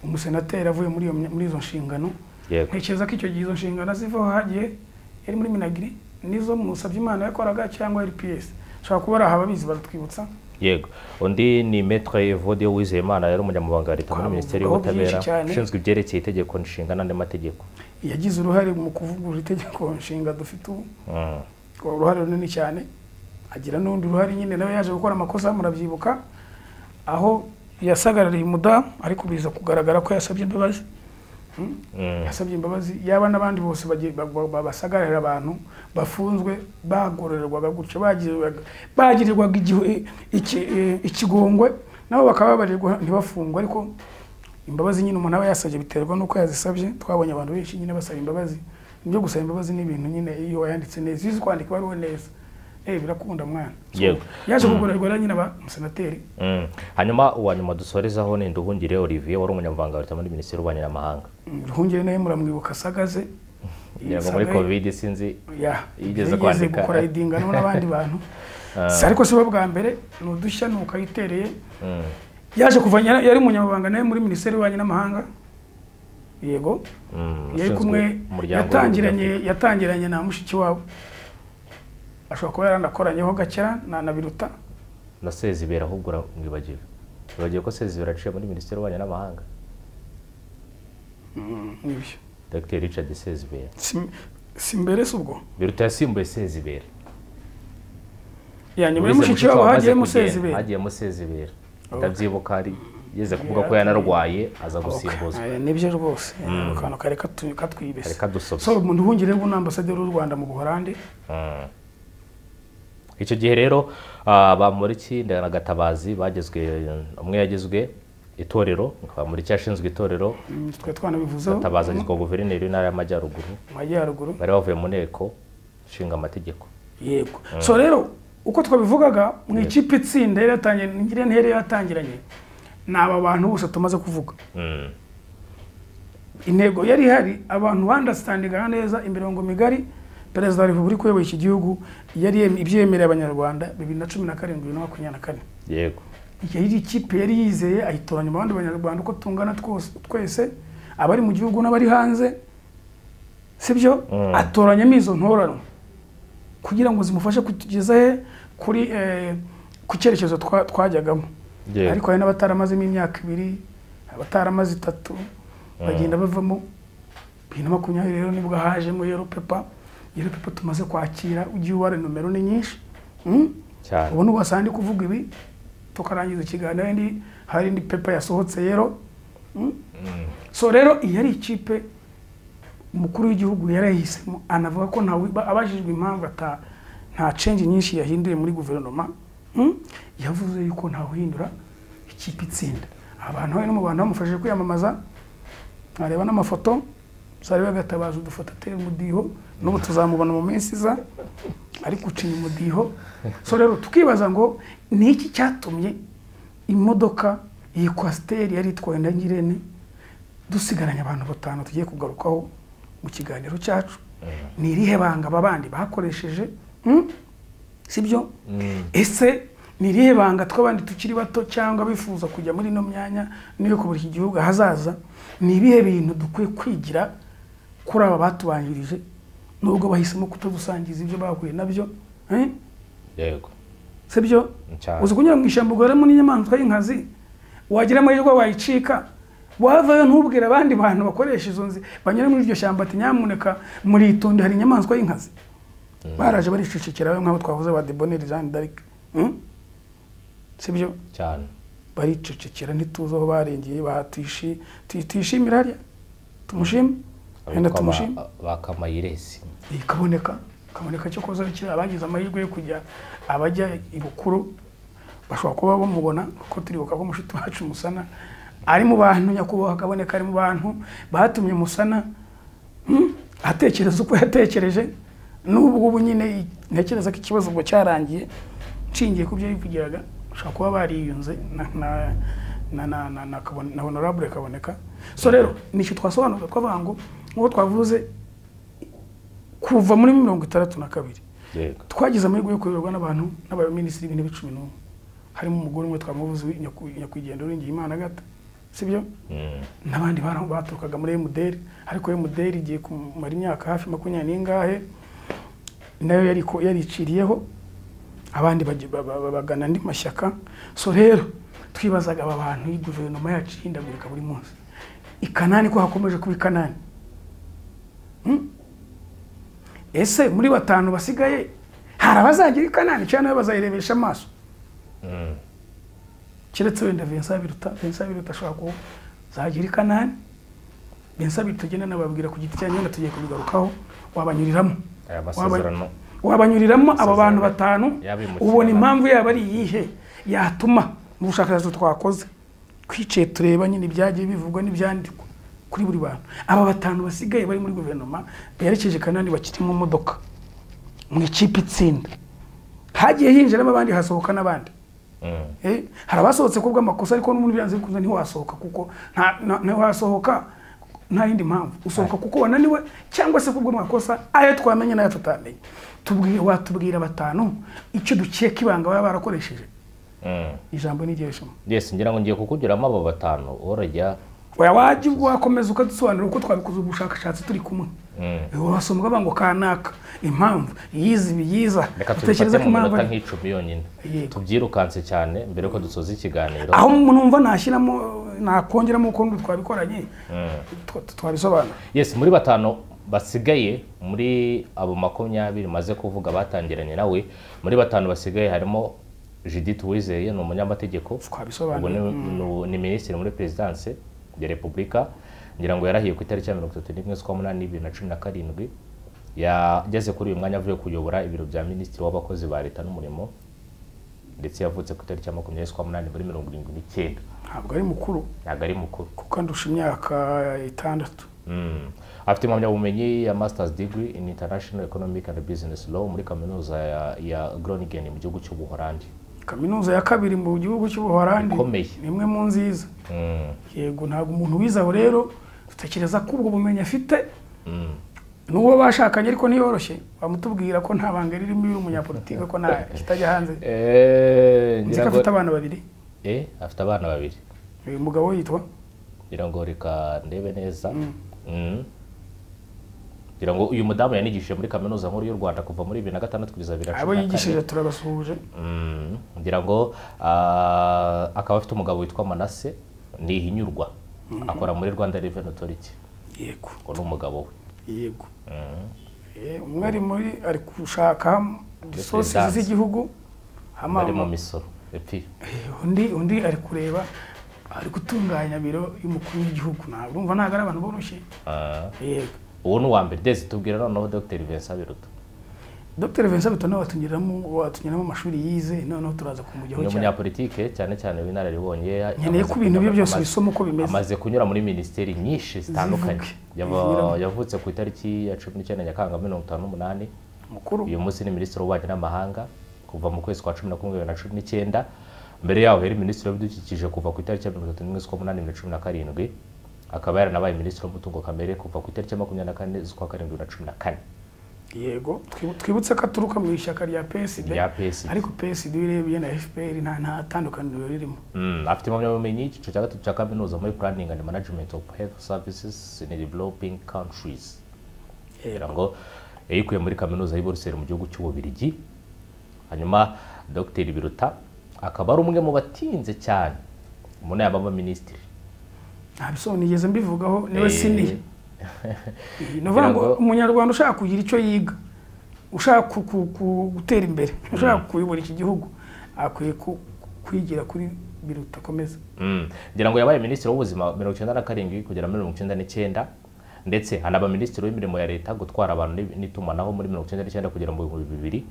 umusenateri avuye muri izo nshingano. Yego. Ntekereza ko icyo gihe izo nshingano zivaho hagiye yari muri Minagri nizo Musabye Imana yakoraga cyangwa RPS shaka kuba aha babizi baratwibutsa. Yego. Undi ni Maître Evode Uwizeyimana yari umunyamabanga wa leta muri minisiteri y'ubutabera ushinzwe ibyerekeye itegeko nshinga n'andi mategeko. Yagize uruhare mu kuvugurura itegeko nshinga dufite ubu. Uruhare runini cyane. Agira n'undi ruhare nyine nawe yaje gukora amakosa murabyibuka aho yasagarariye umudamu ariko biza kugaragara ko yasabye imbabazi. Yasabye imbabazi yaba n'abandi bose basagarira abantu bafunzwe bagororerwaga gutyo bagirirwaga ikigongwe nabo bakababarirwa ntibafungwe, ariko imbabazi nyine umuntu aba yasabye biterwa nuko yazisabye. Twabonye abantu benshi nyine basaba imbabazi ibyo gusaba imbabazi n'ibintu nyine iyo wayanditse neza uzi kwandika ibaruwa neza birakunda mwana yaje kugorerwa rero nyine abasenateri. Hanyuma uwa nyuma dusorezaho ni Nduhungire Olivier wari umunyamabanga wa leta muri minisiteri y'ububanyi n'amahanga. Nduhungire nawe muramwibuka asagaze yego muri covid sinzi yigeze kwandika gukora idingano n'abandi bantu ariko si bwa mbere n'udushya n'ukayitereye yaje kuvanya yari umunyamabanga nawe muri minisiteri y'ububanyi n'amahanga yego yari kumwe yatangiranye na mushiki wabo ashobora kuba yaranakoranyeho gakera na Biruta na Sezibera ahubwo mwibagiwe ko Sezibera aciye muri minisiteri y'ububanyi n'amahanga. Nibyo Dr. Richard Sezibera simbere subwo Biruta yasimbuye Sezibera nyuma y'umushiki wabo hagiyemo Sezibera ndabyibuka ari yeze kuvuga ko yanarwaye aza gusimbuzwa. Nibyo rwose akantu kareka katwibese so umuntu Nduhungire ngo n'ambasaderi w'u Rwanda mu Buholandi. Icyo gihe rero Bamporiki na Gatabazi bagezwe umwe yagezwe itorero Bamporiki yashinzwe itorero twe twanabivuzeho Gatabazi agizwe guverineri w'intara y'Amajyaruguru bari bavuye mu nteko nshinga amategeko. Yego so rero uko twabivugaga mu ikipe itsinda yatangiranye n'aba bantu bose tumaze kuvuga. Intego yari hari abantu bandastandinga neza imirongo migari Perezida wa Repubulika uyoboye iki gihugu yari ibyemerera abanyarwanda 2027-2024. Yego iyi ikipe yari yizeye ayitoranya mu bandi banyarwanda uko tungana twese abari mu gihugu n'abari hanze sibyo atoranyamo izo ntorano kugira ngo zimufashe kutugeza kuri ku cyerekezo twajyagamo. Ariko hari n'abataramazemo imyaka 2 abataramaze 3 bagenda bavamo 2020 rero nibwo hajemo Yellow Paper tumaze kwakira ugiye wari numero ni nyinshi cyane ubone ubasandi kuvuga ibi tukarangiza ikiganiro ndi hari indi paper yasohotse yero so rero yari ikipe umukuru w'igihugu yarahisemo anavuga ko abajijwe impamvu nta change nyinshi yahinduye muri guverinoma yavuze yuko nta uhindura ikipe itsinda abantu bari no mu bantu bamufashije kwiyamamaza areba n'amafoto Sarebe Gatabazi udufoto ateye umudiho n'ubu tuzamubona mu minsi iza ari gucinya umudiho. So rero tukibaza ngo ni iki cyatumye imodoka iyi Coaster yari itwaye na Ngirente dusigaranye abantu 5 tugiye kugarukaho mu kiganiro cyacu ni irihe banga babandi bakoresheje sibyo ese ni irihe banga twabandi tukiri bato cyangwa bifuza kujya muri no myanya niyo kubura iki gihugu hazaza ni ibihe bintu dukwiye kwigira kuri aba batubanjirije nubwo bahisemo kutudusangiza ibyo bahuye nabyo yego sibyo uzi kunyura mu ishyamba ugoramo n'inyamaswa y'inkazi wagira amahirwe wayicika wavayo ntubwira abandi bantu bakoresha izo nzi banyura muri iryo shyamba ati nyamuneka muritonde hari inyamaswa y'inkazi baraje baricicikira nk'abo twavuze ba Deboneri Jean d'Arc sibyo cyane baricicikira ntituzo aho barengeye batishimira hariya tumushime henda tumushime bakamayiresi kaboneka cyo koza kira abagize amahirwe yo kujya abajya ibukuru bashobora kuba bamubona kuko turibuka ko mushiti wacu Musana ari mu bantu nyakubahwa kaboneka ari mu bantu batumye Musana atekereza uko yatekereje n'ubwo ubu nyine ntekereza ko ikibazo ubwo cyarangiye nshingiye ku byo yivugiraga ushobora kuba bariyunze na honorable kaboneka. So rero nicyo twasobanura twavuga ngo nk'uko twavuze kuva muri 62 twagize amahirwe yo kuyoborwa n'abantu n'abaminisitiri b'intebe 11 harimo umugore umwe twamuvuze nyakwigendera uringiye Imana Gata sibyo n'abandi bantu baturukaga muri MDR ariko MDR igiye kumara imyaka hafi 20 n'ingahe nayo yariciriyeho abandi bagana ndi mashyaka. So rero twibazaga aba bantu y'iguverinoma yacu hindagurika buri munsi ikanani ko hakomeje kuba ikanani ese muri 5 basigaye hari abazagira ikanani cyane bazayirebesha amaso kiretse wenda Vincent Biruta ashobora ko zagira ikanani Vincent Biruta tugenda nababwira ku giti cyane tugiye kubigarukaho wabanyuriramo aba bantu 5 ubona impamvu yaba ari yihe yatuma mu bushakashatsi twakoze kwice tureba nyine byagiye bivugwa n'ibyandikwa kuri buri bantu. Aba batanu basigaye bari muri guverinoma berekeje Kanani bakiri mu modoka mu ikipe itsinda, hagiye hinjiramo abandi hasohoka n'abandi. Hari abasohotse kubwo amakosa, ariko n'umuntu byanze bikunze ntiwasohoka kuko ntiwasohoka nta yindi mpamvu, usohoka kuko wananiwe cyangwa se kubwo amakosa ayo twamenye n'ayo tutamenye. Watubwira batanu icyo dukeka ibanga baba barakoresheje. Ijambo ni ryeshamo. Yes, ngira ngo ngiye kukugiramo abo batanu orajya waje wakomeza ukadusobanurira uko twabikoze ubushakashatsi turi kumwe. Wasomwa bango kanaka impamvu yizi biyiza utekereza ko impamvu nk'icumi yonyine tubyirukanse cyane mbere ko dusoza ikiganiro. Aho numva nashyiramo nakongeramo uko twabikoranye twabisobanura. Yes, muri batanu basigaye muri abo 20 maze kuvuga batangiranye nawe, muri batanu basigaye harimo Judith Uwizeye, ni umunyamategeko, ni minisitiri muri presidence ya Repubulika. Ngira ngo yarahiye ku itariki ya 31 z'ukwa munani 2017, yageze kuri uyu mwanya avuye kuyobora ibiro bya minisitiri w'abakozi ba leta n'umurimo, ndetse yavutse ku itariki ya 20 z'ukwa munani muri 79. Ntabwo ari mukuru, kuko ndusha imyaka 6. Afite impamyabumenyi ya Master's Degree in International Economic and Business Law muri kaminuza ya Groningen mu gihugu cy'Ubuholandi. Kaminuza ya kabiri mu gihugu cy'Ubuholandi, nimwe mu nziza. Yego, ntabwo umuntu wizaho rero dutekereza ko ubwo bumenyi afite n'uwo bashakanye, ariko ntiyoroshye bamutubwira ko nta banga ririmo y'umunyapolitike ko nta kitajya hanze. Ngira ngo afite abana 2. Afite abana 2. Uyu mugabo yitwa ngira ngo reka ndebe neza. Ngira ngo uyu mudamu yanigishije muri kaminuza nkuru y'u Rwanda kuva muri 2006 kugeza 2014. Abo yigishije turabasuhuje. Ngira ngo akaba afite umugabo witwa Manase Nihinyurwa, akora muri Rwanda Revenue Authority. Yego, ko n'umugabo we. Yego. Umwe ari muri ari kushaka resources z'igihugu, ari mu misoro. Undi ari kureba, ari gutunganya biro y'umukuru w'igihugu. Urumva ntago ari abantu boroshye. Yego. Uwo ni uwa mbere. Ndetse tubwira noneho Dr. Vincent Biruta. Dr. Vincent Biruta nawe watunyuramo amashuri yize, noneho turaza kumujyaho cyane. Ni umunyapolitike cyane cyane w'inararibonye. Nkeneye ko ibintu bye byose bisoma uko bimeze. Amaze kunyura muri ministeri nyinshi zitandukanye. Yavutse ku itariki ya 19 Nyakanga 1958. Mukuru. Uyu munsi ni minisitiri w'ububanyi n'amahanga kuva mu kwezi kwa 11 2019. Mbere yaho yari minisitiri w'ibidukikije kuva ku itariki ya 31 z'ukwa munani 2017. Akaba yaranabaye minisitiri w'umutungo kamere kuva ku itariki ya 24 z'ukwa 2014. Yego, twibutse ko aturuka mu ishyaka rya PSD. Ariko PSD urebye na FPR nta tandukaniro ririmo. Afite impamyabumenyi icyiciro cya 3 cya kaminuza muri Planning and Management of Health Services in Developing Countries. Ngo yikuye muri kaminuza y'u Buruseli mu gihugu cy'Ububiligi. Hanyuma Dr. Biruta akaba ari umwe mu batinze cyane mu nama y'abaminisitiri. Nigeze mbivugaho niwe sini. Novango umunyarwanda ushaka kugira icyo yiga, ushaka gutera imbere, ushaka kuyobora iki gihugu, akwiye kwigira kuri Biruta komeza. Ngira ngo yabaye minisitiri w'ubuzima 1997 kugera 1999, ndetse anaba minisitiri w'imirimo ya leta gutwara abantu n'itumanaho muri 1999 kugera mu 2000.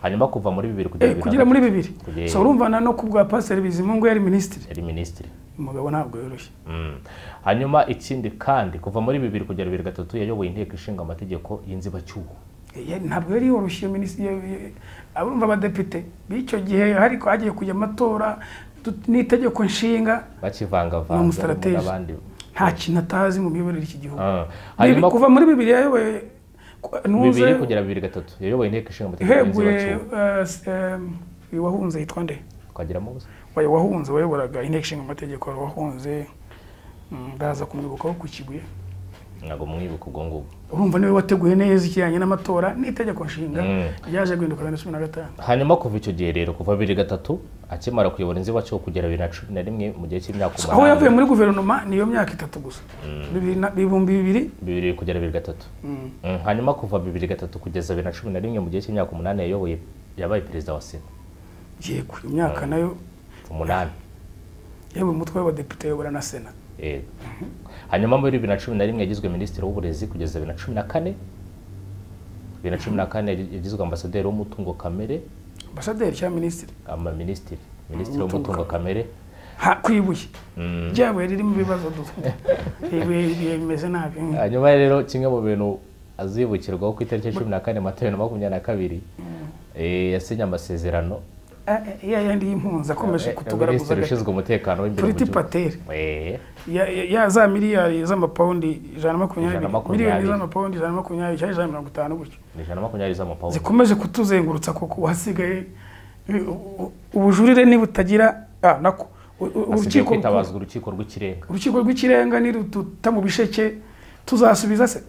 Hanyuma kuva muri 2000 kugera muri 2000. So urumvana no kubwa Pastor Bizimungu yari minisitiri. Yari minisitiri. Umugabo ntabwo yoroshye. Hanyuma ikindi kandi kuva muri 2000 kugera 2003 yayoboye inteko ishinga amategeko y'inzibacyuho. Ntabwo yari yoroshye minisitiri. Abumva abadepite b'icyo gihe ariko hagiye kujya amatora n'itegeko nshinga bakivangavanga n'abandi. Nta kintu atazi mu miyoborere y'iki gihugu. Hanyuma kuva muri 2000 yayoboye 2000 kugera 2003 yayoboye inteko ishinga amategeko y'inzibacyuho. Wahunze yitwa nde? Twagira mu wahunze wayoboraga inteko ishinga amategeko wahunze, ndaza kumwibukaho ku Kibuye. Ntago mwibuka ubwo ngubwo. Urumva niwe wateguye neza ikijyanye n'amatora n'itegeko nshinga ryaje guhinduka 2015. Hanyuma kuva icyo gihe rero kuva 2003 akimara kuyobora inzibacyuho kugera 2011 mu gihe cy'imyaka 8. Aho yavuye muri guverinoma niyo myaka 3 gusa. 2000 kugera 2003. Hanyuma kuva 2003 kugeza 2011 mu gihe cy'imyaka 8 yabaye perezida wa Sena. Yego, imyaka nayo 8. Yewe umutwe w'abadepite ayobora na Sena. Hanyuma muri 2011 yagizwe minisitiri w'uburezi kugeza 2014. 2014 yagizwe ambasaderi w'umutungo kamere. Ambasaderi cyangwa minisitiri? Minisitiri w'umutungo kamere. kwibuye ryabuye ririmo ibibazo bimeze nabi. Hanyuma rero kimwe mu bintu azibukirwaho ku itariki 14 Mata 2022 yasinye amasezerano yandi y'impunzi akomeje kutugaragaza Minisitiri ushinzwe umutekano w'imbere mu gihugu Patel ya za miliyari z'amapaundi 120 miliyoni z'amapaundi 120 cyangwa 150 gutyo 120 z'amapaundi zikomeje kutuzengurutsa kuko hasigaye ubujurire ni butagira nako urukiko kwitabazwa urukiko rw'ikirenga ni rututa mu bisheke tuzasubiza se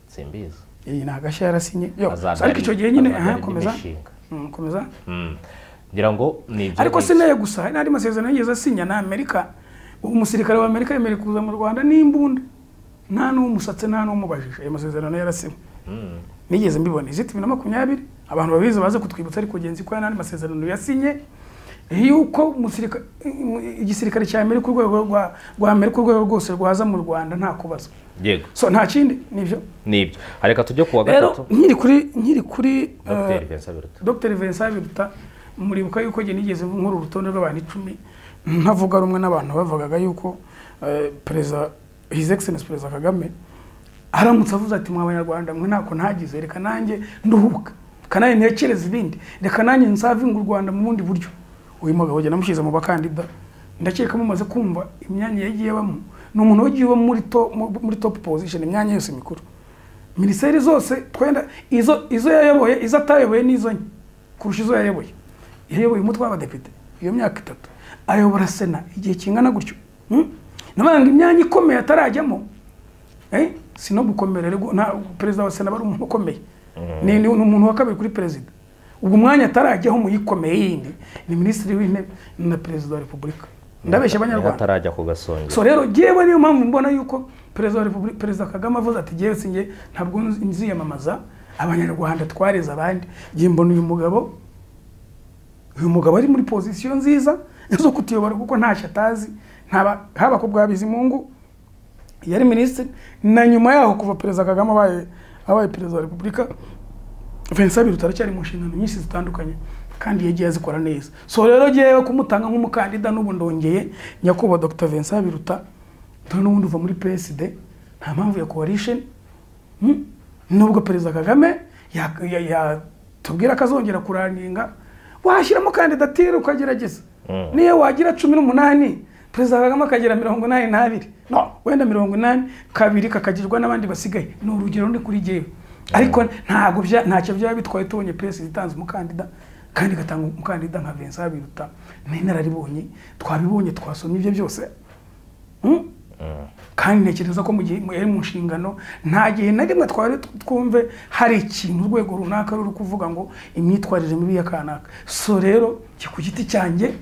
simbiza iyi nagashya yarasinye ariko icyo gihe nyine komeza ngira ngo ni ibyo ariko sineye gusa nari masezerano yigeze asinya na Amerika umusirikare wa Amerika yemereye kuza mu Rwanda n'imbunda nta n'umusatse nta n'umubajije ayo masezerano yarasinywe nigeze mbibona iziti 2020 abantu babizi baze kutwibutsa ariko genzi ko nari masezerano yasinye yuko igisirikare cya Amerika urwego rwa Amerika urwego rwose rwaza mu Rwanda nta kubaza yego so nta kindi nibyo areka tujye kuwa gatatu nkiri kuri Dr Vincent Biruta muribuka yuko je nigeze nkuru urutonde rw'abantu 10 ntavuga rumwe n'abantu bavugaga yuko President His Excellency President Kagame aramutse avuze ati mw'abanyarwanda mwe ntako ntagize reka nanjye nduhuka kananye ntekereza ibindi reka nanjye nsavinga u Rwanda mu bundi buryo uyu mugabo je namushize mu bakandida ndakeka mumaze kumva imyanya yagiye bamo n'umuntu wagiye muri top position imyanya yose mikuru ministeri zose twenda izo yayoboye izo atayoboye n'izo kurusha izo yayoboye umutwe w'abadepite iyo myaka 3 ayobora Sena igihe kingana gutyo nabanga imyanya ikomeye atarajyamo sino gukomerera na president wa Sena bari umuntu ukomeye ni umuntu wa kabiri kuri president ubwo mwanya atarajyaho mu yikomeye yindi ni ministeri w'intebe na president wa Republika ndabeshya abanyarwanda atarajya ku gasonge so rero jewe niyo mpamvu mbona yuko president wa Republika president Kagame avuze ati jewe singe ntabwo nziyamamaza abanyarwanda twareza abandi je mbona uyu mugabo ari muri position nziza zo kutiyobora kuko ntacyo atazi haba ko bwabizi Mungu yari ministre na nyuma yaho kuva president Kagame abaye president wa Republika Vincent Biruta cyari mu nshingano nyinshi zitandukanye kandi yagiye azikora neza so rero jewe kumutanga nk'umukandida n'ubu ndongeye nyakuba Dr Vincent Biruta n'ubundi uva muri PSD nta mpamvu ya coalition nubwo president Kagame tubwira akazongera kuraninga washyiramo kandidatire ukagerageza niyo wagira 18 president Kagame akagira 82 no wenda 80 kabiri kakagirwa n'abandi basigaye ni urugero ndi kuri jewe ariko ntacyo byaba bitwaye tubonye PS itanze umukandida kandi gatanga umukandida nka Vincent Biruta n'inararibonye twabibonye twasomye ibyo byose kandi nekereza ko mu gihe yari mu nshingano nta gihe na rimwe twari twumve hari ikintu urwego runaka ruri kuvuga ngo imyitwarire mibi yakanaka so rero ku giti cyanjye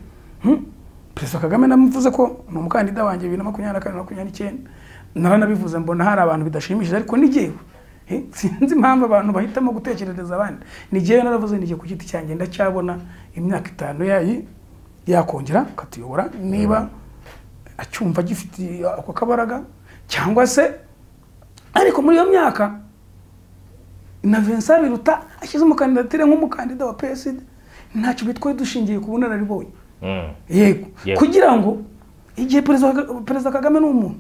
President Kagame namuvuze ko ni umukandida wanjye 2024-2029 naranabivuze mbona hari abantu bidashimishije ariko nigewe sinzi impamvu abantu bahitamo gutekerereza abandi nigewe naravuze nige ku giti cyanjye ndacyabona imyaka 5 yakongera katuyobora niba acyumva gifite ako kabaraga cyangwa se ariko muri iyo myaka na Vincent Biruta ashyize umukandidatire nk'umukandida wa PSD ntacyo bitwaye dushingiye ku bunararibonye yego kugira ngo igihe President Kagame n'umuntu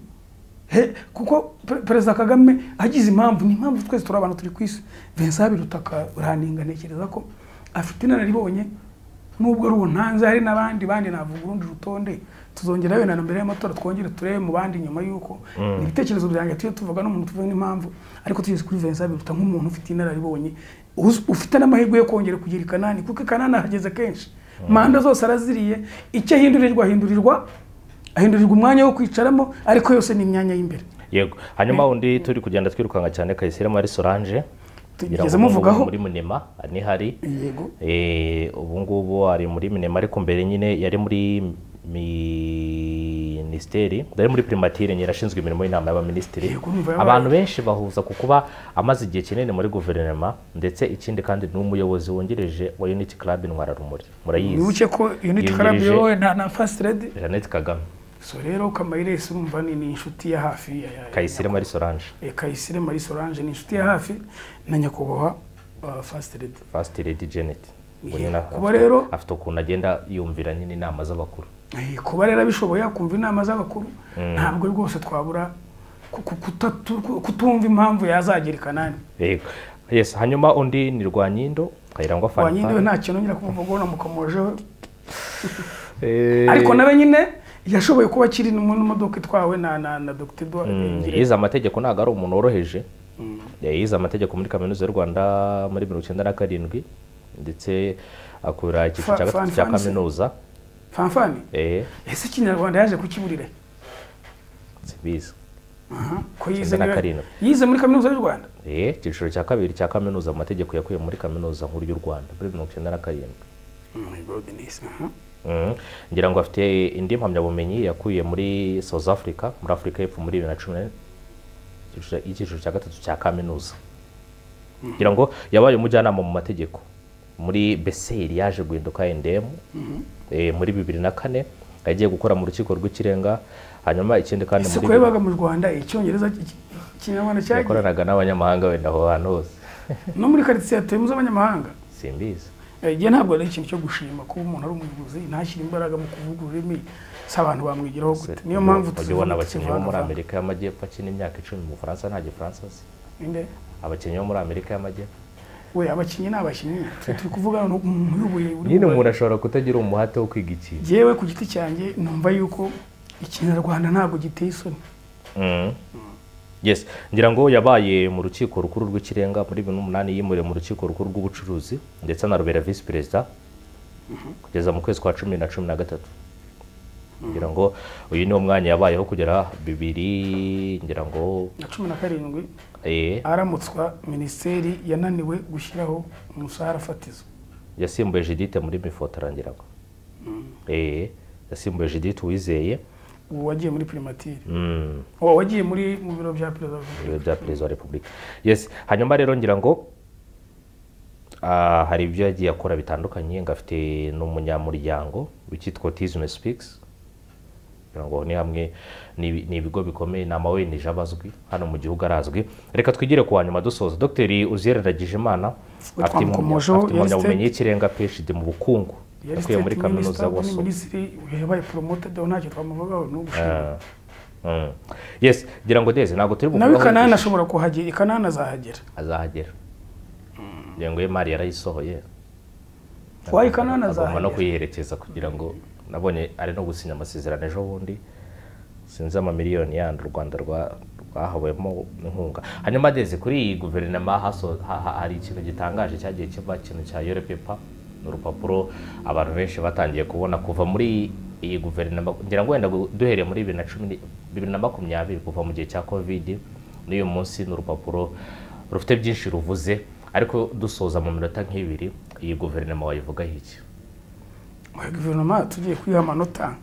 kuko President Kagame agize impamvu ni impamvu twese turi abantu turi kwisi Vincent Biruta karaninga nekereza ko afite inararibonye nubwo ari untanze hari nabandi navuga urundi rutonde tuzongera wena mbere y'amatora twongere turebe mu bandi nyuma yuko ibitekerezo byanjye tuvuga n'umuntu tuvuga n'impamvu ariko tugeze kuri Vincent Biruta nk'umuntu ufite inararibonye ufite n'amahirwe yo kongera kugira Kanani kuko Kanani hageze kenshi manda zose araziriye icyo ahindurirwa umwanya wo kwicaramo ariko yose ni imyanya y'imbere yego hanyuma undi turi kugenda twirukanga cyane Kayisire Marie Solange tugeze muvugaho muri Minema ni hari yego ubu ngubu ari muri Minema ariko mbere nyine yari muri ministeri dari muri primatire nyirashinzwe imirimo y'inama y'abaminisitiri abantu benshi bahuza kukuba amaze igihe kinini muri guverinoma ndetse ikindi kandi n'umuyobozi wongereje wa Unity Club Intwara Rumuri murayizi nibuke ko Unity Club yowe na First Lady Jeannette Kagame so rero Kamayire urumva ni inshuti ya hafi Kayisire Marie Solange Kayisire Marie Solange ni inshuti ya hafi na nyakubahwa First Lady Jeannette kuba rero afite ukuntu agenda yumvira nyine inama z'abakuru kuba rero bishoboye kumva inama z'abakuru ntabwo rwose twabura kutumva impamvu yazagira Kanani. Yego. Yes, hanyuma undi ni Rwanyindo Kayirangwa Fanfan. Rwanyindo nta kintu ngira kuvuga ngo mukomojeho. Ariko nawe nyine yashoboye kuba kiri mu modoka itwawe na Dr. Edouard Ngirente. Yize amategeko ntago ari umuntu woroheje. Yize amategeko muri kaminuza y'u Rwanda muri 1997 ndetse akora icyiciro cya gatatu cya kaminuza. Fanfani? Ese Kinyarwanda yaje kukiburira? Sibizi. Ko yize muri kaminuza y'u Rwanda? Icyiciro cya kabiri cya kaminuza mu mategeko yakuye muri kaminuza nkuru y'u Rwanda muri 1997. Ngira ngo afite indi mpamyabumenyi yakuye muri South Africa, muri Afrika y'Epfo muri 2010 icyiciro cya gatatu cya kaminuza. Ngira ngo yabaye umujyanama mu mategeko muri Beseri, yaje guhinduka NDM muri 2004, yagiye gukora mu rukiko rw'ikirenga. Hanyuma ikindi kandi muri kwebaga mu Rwanda icyongereza Kinyarwanda cyagiye yakoranaga n'abanyamahanga wenda aho hantu hose no muri quartier yatuyemo z'abanyamahanga. Simbizi. Igihe ntabwo ari ikintu cyo gushima kuba umuntu ari umuyobozi ntashyira imbaraga mu kuvuga ururimi s'abantu bamwigiraho gute. Niyo mpamvu tubona abakinnyi bo muri Amerika y'Amajyepfo akina imyaka 10 mu Faransa nta Gifaransa se. Inde abakinnyi bo muri Amerika y'Amajyepfo. We abakinnyi n'abakinnyi turi kuvuga no muyoboye nyine umuntu ashobora kutagira umuhate wo kwiga iki. Jewe ku giti cyanjye numva yuko Ikinyarwanda ntabwo giteye isoni. Yes, ngira ngo yabaye mu rukiko rukuru rw'ikirenga muri 2008, yimuriye mu rukiko rukuru rw'ubucuruzi ndetse na Robert Vice President kugeza mu kwezi kwa 10 na 13. Ngira ngo uyu ni umwanya yabayeho kugera 2000 ngira ngo na 17 aramutswa ministeri yananiwe gushyiraho umusahara fatizo. Yasimbuye Judith muri Mifotara ngira ngo. Yasimbuye Judith Wizeye wagiye muri primature. Wagiye mu biro bya Perezida wa Repubulika. Yes, hanyuma rero ngira ngo hari ibyo yagiye akora bitandukanye, ngafite n'umunyamuryango w'ikitwa Autism Speaks. Ngira ngo ni hamwe ni ibigo bikomeye na mawenije abazwi hano mu gihugu arazwi. Reka twigire ku hanyuma dusoza. Dr. Uziel Ndagijimana afite ubumenyi y'ikirenga PhD mu bukungu. Yakuye muri kaminuza bose. Minisitiri yabaye promoted ntacyo twamuvugaho n'ubushimwe. Yes, ngira ngo deze ntago turi buvuga. Nawe Kanani ashobora kuhagera, Kanani azahagera. Ngira ngo Mari yarayisohoye. Wayi Kanani azahagera. No kuyiherekeza kugira ngo nabonye ari no gusinya amasezerano ejo bundi. Sinzi amamiliyoni yandi u Rwanda rwahawemo inkunga. Hanyuma deze kuri iyi guverinoma hari ikintu gitangaje cyagiye kiva ikintu cya Yore Paper. Urupapuro abantu benshi batangiye kubona kuva muri iyi guverinoma, ngira ngo wenda duhereye muri 2020 kuva mu gihe cya Covid n'uyu munsi n'urupapuro rufite byinshi ruvuze. Ariko dusoza mu minota nk'ibiri, iyi guverinoma wayivuga iki? Guverinoma tugiye kwiha amanota,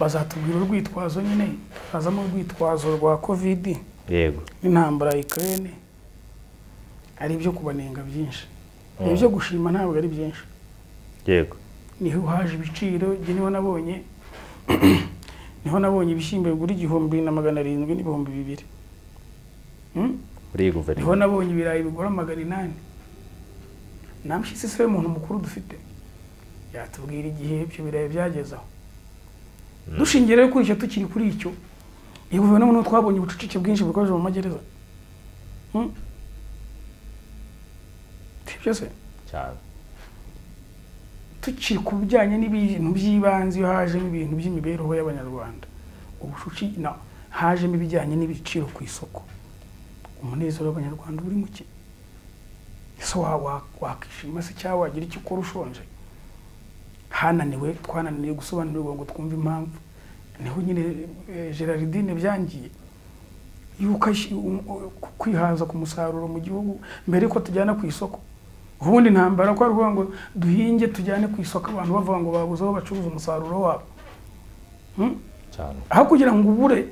bazatubwira urwitwazo nyine, hazamo urwitwazo rwa Covid. Yego, n'intambara ya Ukraine, ari ibyo kubanenga byinshi. Ibyo gushima ntabwo ari byinshi. Yego, niho haje ibiciro, niho nabonye ibishyimbo bigura 1,700 n'ibihumbi 2,000. Muri guverinoma niho nabonye ibirayi bigura 800. Namshitse se umuntu mukuru dufite yatubwira igihe ibyo birayi byagezaho. Dushingiye kuri icyo tukiri kuri icyo, iyi guverinoma no twabonye ubucucike bwinshi bukoje mu magereza. Byose cyane tukiri ku bijyanye n'ibintu by'ibanze, hajemo ibintu by'imibereho y'Abanyarwanda. Ubushuci hajemo ibijyanye n'ibiciro ku isoko. Umunezero w'Abanyarwanda uri muke. So wakishima se cyangwa wagira icyo ukora ushonje. Twananiwe gusobanurira ngo twumve impamvu. Niho nyine Gerardine byangiye. Yuko kwihaza ku musaruro mu gihugu mbere ko tujyana ku isoko. Ubundi ntambara ko aruvuga ngo duhinge tujyane ku isoko, abantu bavuga ngo babuze aho bacuruza umusaruro wabo. Cyane. Aho kugira ngo ubure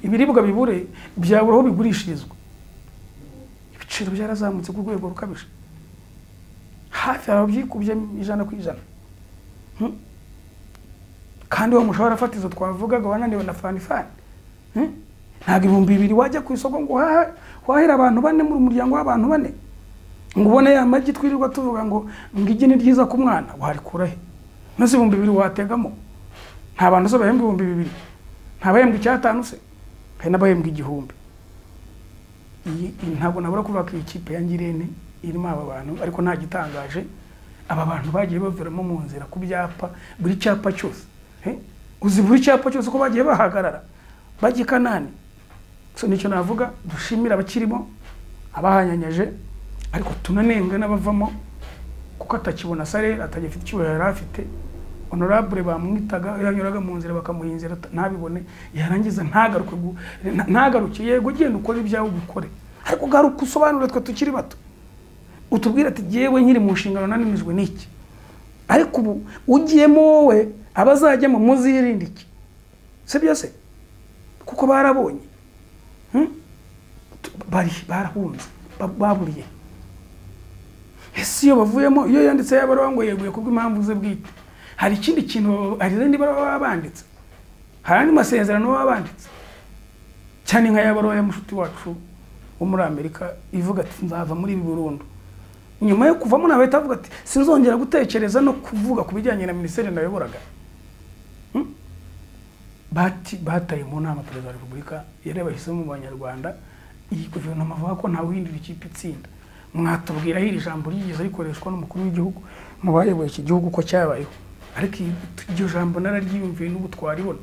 ibiribwa bibure byabura aho bigurishirizwa. Ibiciro byarazamutse ku rwego rukabije. Hafi ababyikubye 100%. Kandi wa mushahara fatizo twavugaga wananiwe na fanifani. Ntabwo 2,000 wajya ku isoko ngo wahera abantu bane muri umuryango w'abantu bane. Ngo ubone ya magi twirirwa tuvuga ngo ngigi ni ryiza ku mwana, warikura he? nose 2,000 wategamo nta bantu so bahembwa 2,000 nta bahembwa 5,000 se hari n'abahembwa 1,000 ntabwo nabura kuvuga ko ikipe ya Ngirente irimo aba bantu ariko nta gitangaje aba bantu bagiye baviramo mu nzira ku byapa buri cyapa cyose uzi buri cyapa cyose ko bagiye bahagarara bagiye Kanani so nicyo navuga dushimira abakirimo abahanyanyaje ariko tunanenga n'abavamo kuko atakibona sare atagifite cyubahiro afite honorable bamwitaga yanyuraga mu nzira bakamuhinzira ntabibone yarangiza ntagaruke yego genda ukora ibyawe ubikore ariko garuka usobanura twe tukiri bato utubwira ati yewe nkiri mu nshingano nanimizwe n'iki ariko ubu ugiyemo wowe abazajyamo muzirinde iki sibyo se kuko barabonye barahunze baburiye ese iyo bavuyemo iyo yanditse yabaruwa ngo yeguye kubw'impamvu ze bwite hari ikindi kintu hari izindi baruwa banditse hari andi masezerano baba banditse cyane nka yabaruwa ya mushuti wacu wo muri Amerika ivuga ati nzava muri Burundi nyuma yo kuvamo nabahita avuga ati sinzongera gutekereza no kuvuga ku bijyanye na ministeri nayoboraga bataye mu nama perezida wa Repubulika yari bahisemo mu Banyarwanda iyi guverinoma avuga ko nta wihindura ikipe itsinda mwatubwira hiri jambo ryigeze rikoreshwa n'umukuru w'igihugu mu bayoboye iki gihugu ko cyabayeho ariko iryo jambo nararyiyumviye n'ubu twaribona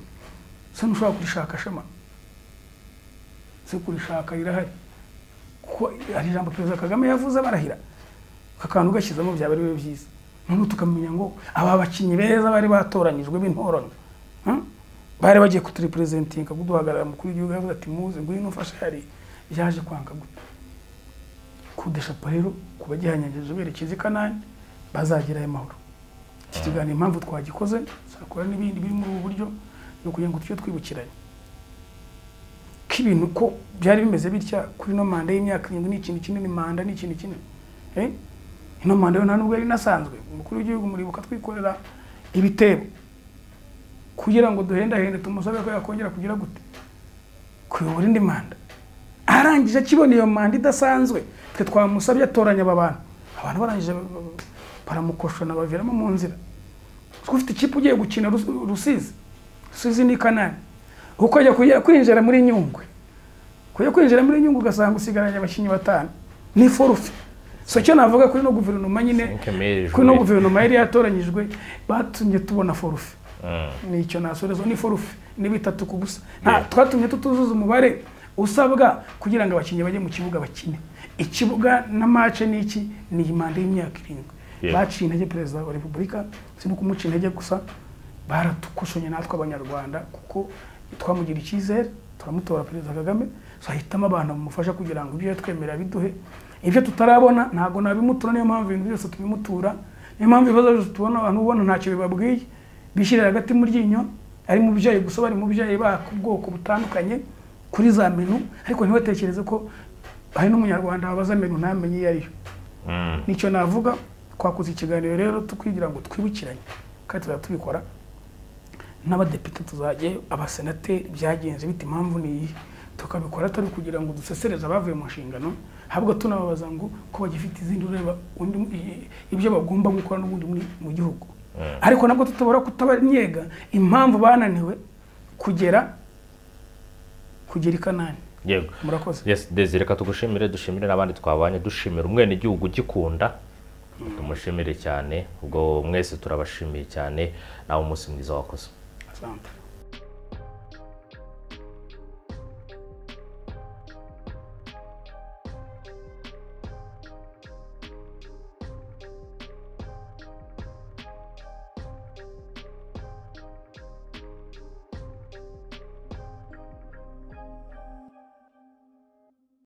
se ntushobora kurishaka shema se kurishaka rirahari kuko ari jambo perezida Kagame yavuze barahira kakantu gashyizemo byaba ari byiza none tukamenya ngo aba bakinyi beza bari batoranyijwe b'intorano bari bagiye kuturepresentinga kuduhagarara mukuru w'igihugu yavuze ati muze ngwino ufashe hari yaje kwanga gute kudesha rero kubagihanyangeje berekeze Kanani bazagira amahoro iki kiganiro impamvu twagikoze sakora n'ibindi biri muri ubu buryo no kugira ngo tujye twibukiranye k'ibintu ko byari bimeze bitya kuri no manda y'imyaka 7 n'ikintu kinini manda n'ikintu kinini ino manda yo nta nubwo ari nasanzwe umukuru w'igihugu muribuka twikorera ibitebo kugira ngo duhenda tumusabe ko yakongera kugira gute kuyobora indi manda arangije kibona iyo manda idasanzwe twe twamusabye atoranya abantu barangije baramukoshona baviramo mu nzira ufite ikipe ugiye gukina Rusizi ni Kanani uko ajya kwinjira muri Nyungwe kwinjira muri Nyungwe ugasanga usigaranye abakinyi 5 ni forufe so cyo navuga kuri no guverinoma nyine kuri no guverinoma yari yatoranyijwe batumye tubona forufe nicyo nasorezo ni forufe ni 3 kubusa twatumye tutuzuza umubare usabwa kugira ngo abakinyi bajye mu kibuga bakine ikibuga na match niki ni imanda y'imyaka 7 baciye intege perezida wa Repubulika sino kumuca intege gusa baratukushonye natwe abanyarwanda kuko twamugira icyizere turamutora perezida Kagame so ahitamo abantu bamufasha kugira ngo ibyo twemera biduhe ibyo tutarabona ntago nabimutura niyo mpamvu ibintu byose tubimutura niyo mpamvu ibibazo tubona abantu ubona ntacyo bibabwiye bishirira hagati mu ryinyo ari mu byayi gusa bari mu byayi bakubwoko butandukanye kuri za menu ariko ntibatekereze ko hari n'umunyarwanda wabaza menu ntamenye iyo ariyo nicyo navuga twakoze ikiganiro rero tukwigira ngo twibukiranye kandi tubikora n'abadepite tuzagiye abasenateri byagenze bite impamvu ni tukabikora atari kugira ngo dusesereze abavuye mu nshingano habwo tunababaza ngo ko bagifite izindi ureba ibyo bagomba gukora n'ubundi mu gihugu ariko nabwo tutabora kutabanyega impamvu bananiwe kugera Kanani yego murakoze yes Desire katugushimire dushimire nabandi twabanye dushimira umwene igihugu gikunda tumushimire cyane ubwo mwese turabashimiye cyane nawe umunsi mwiza wakoze asante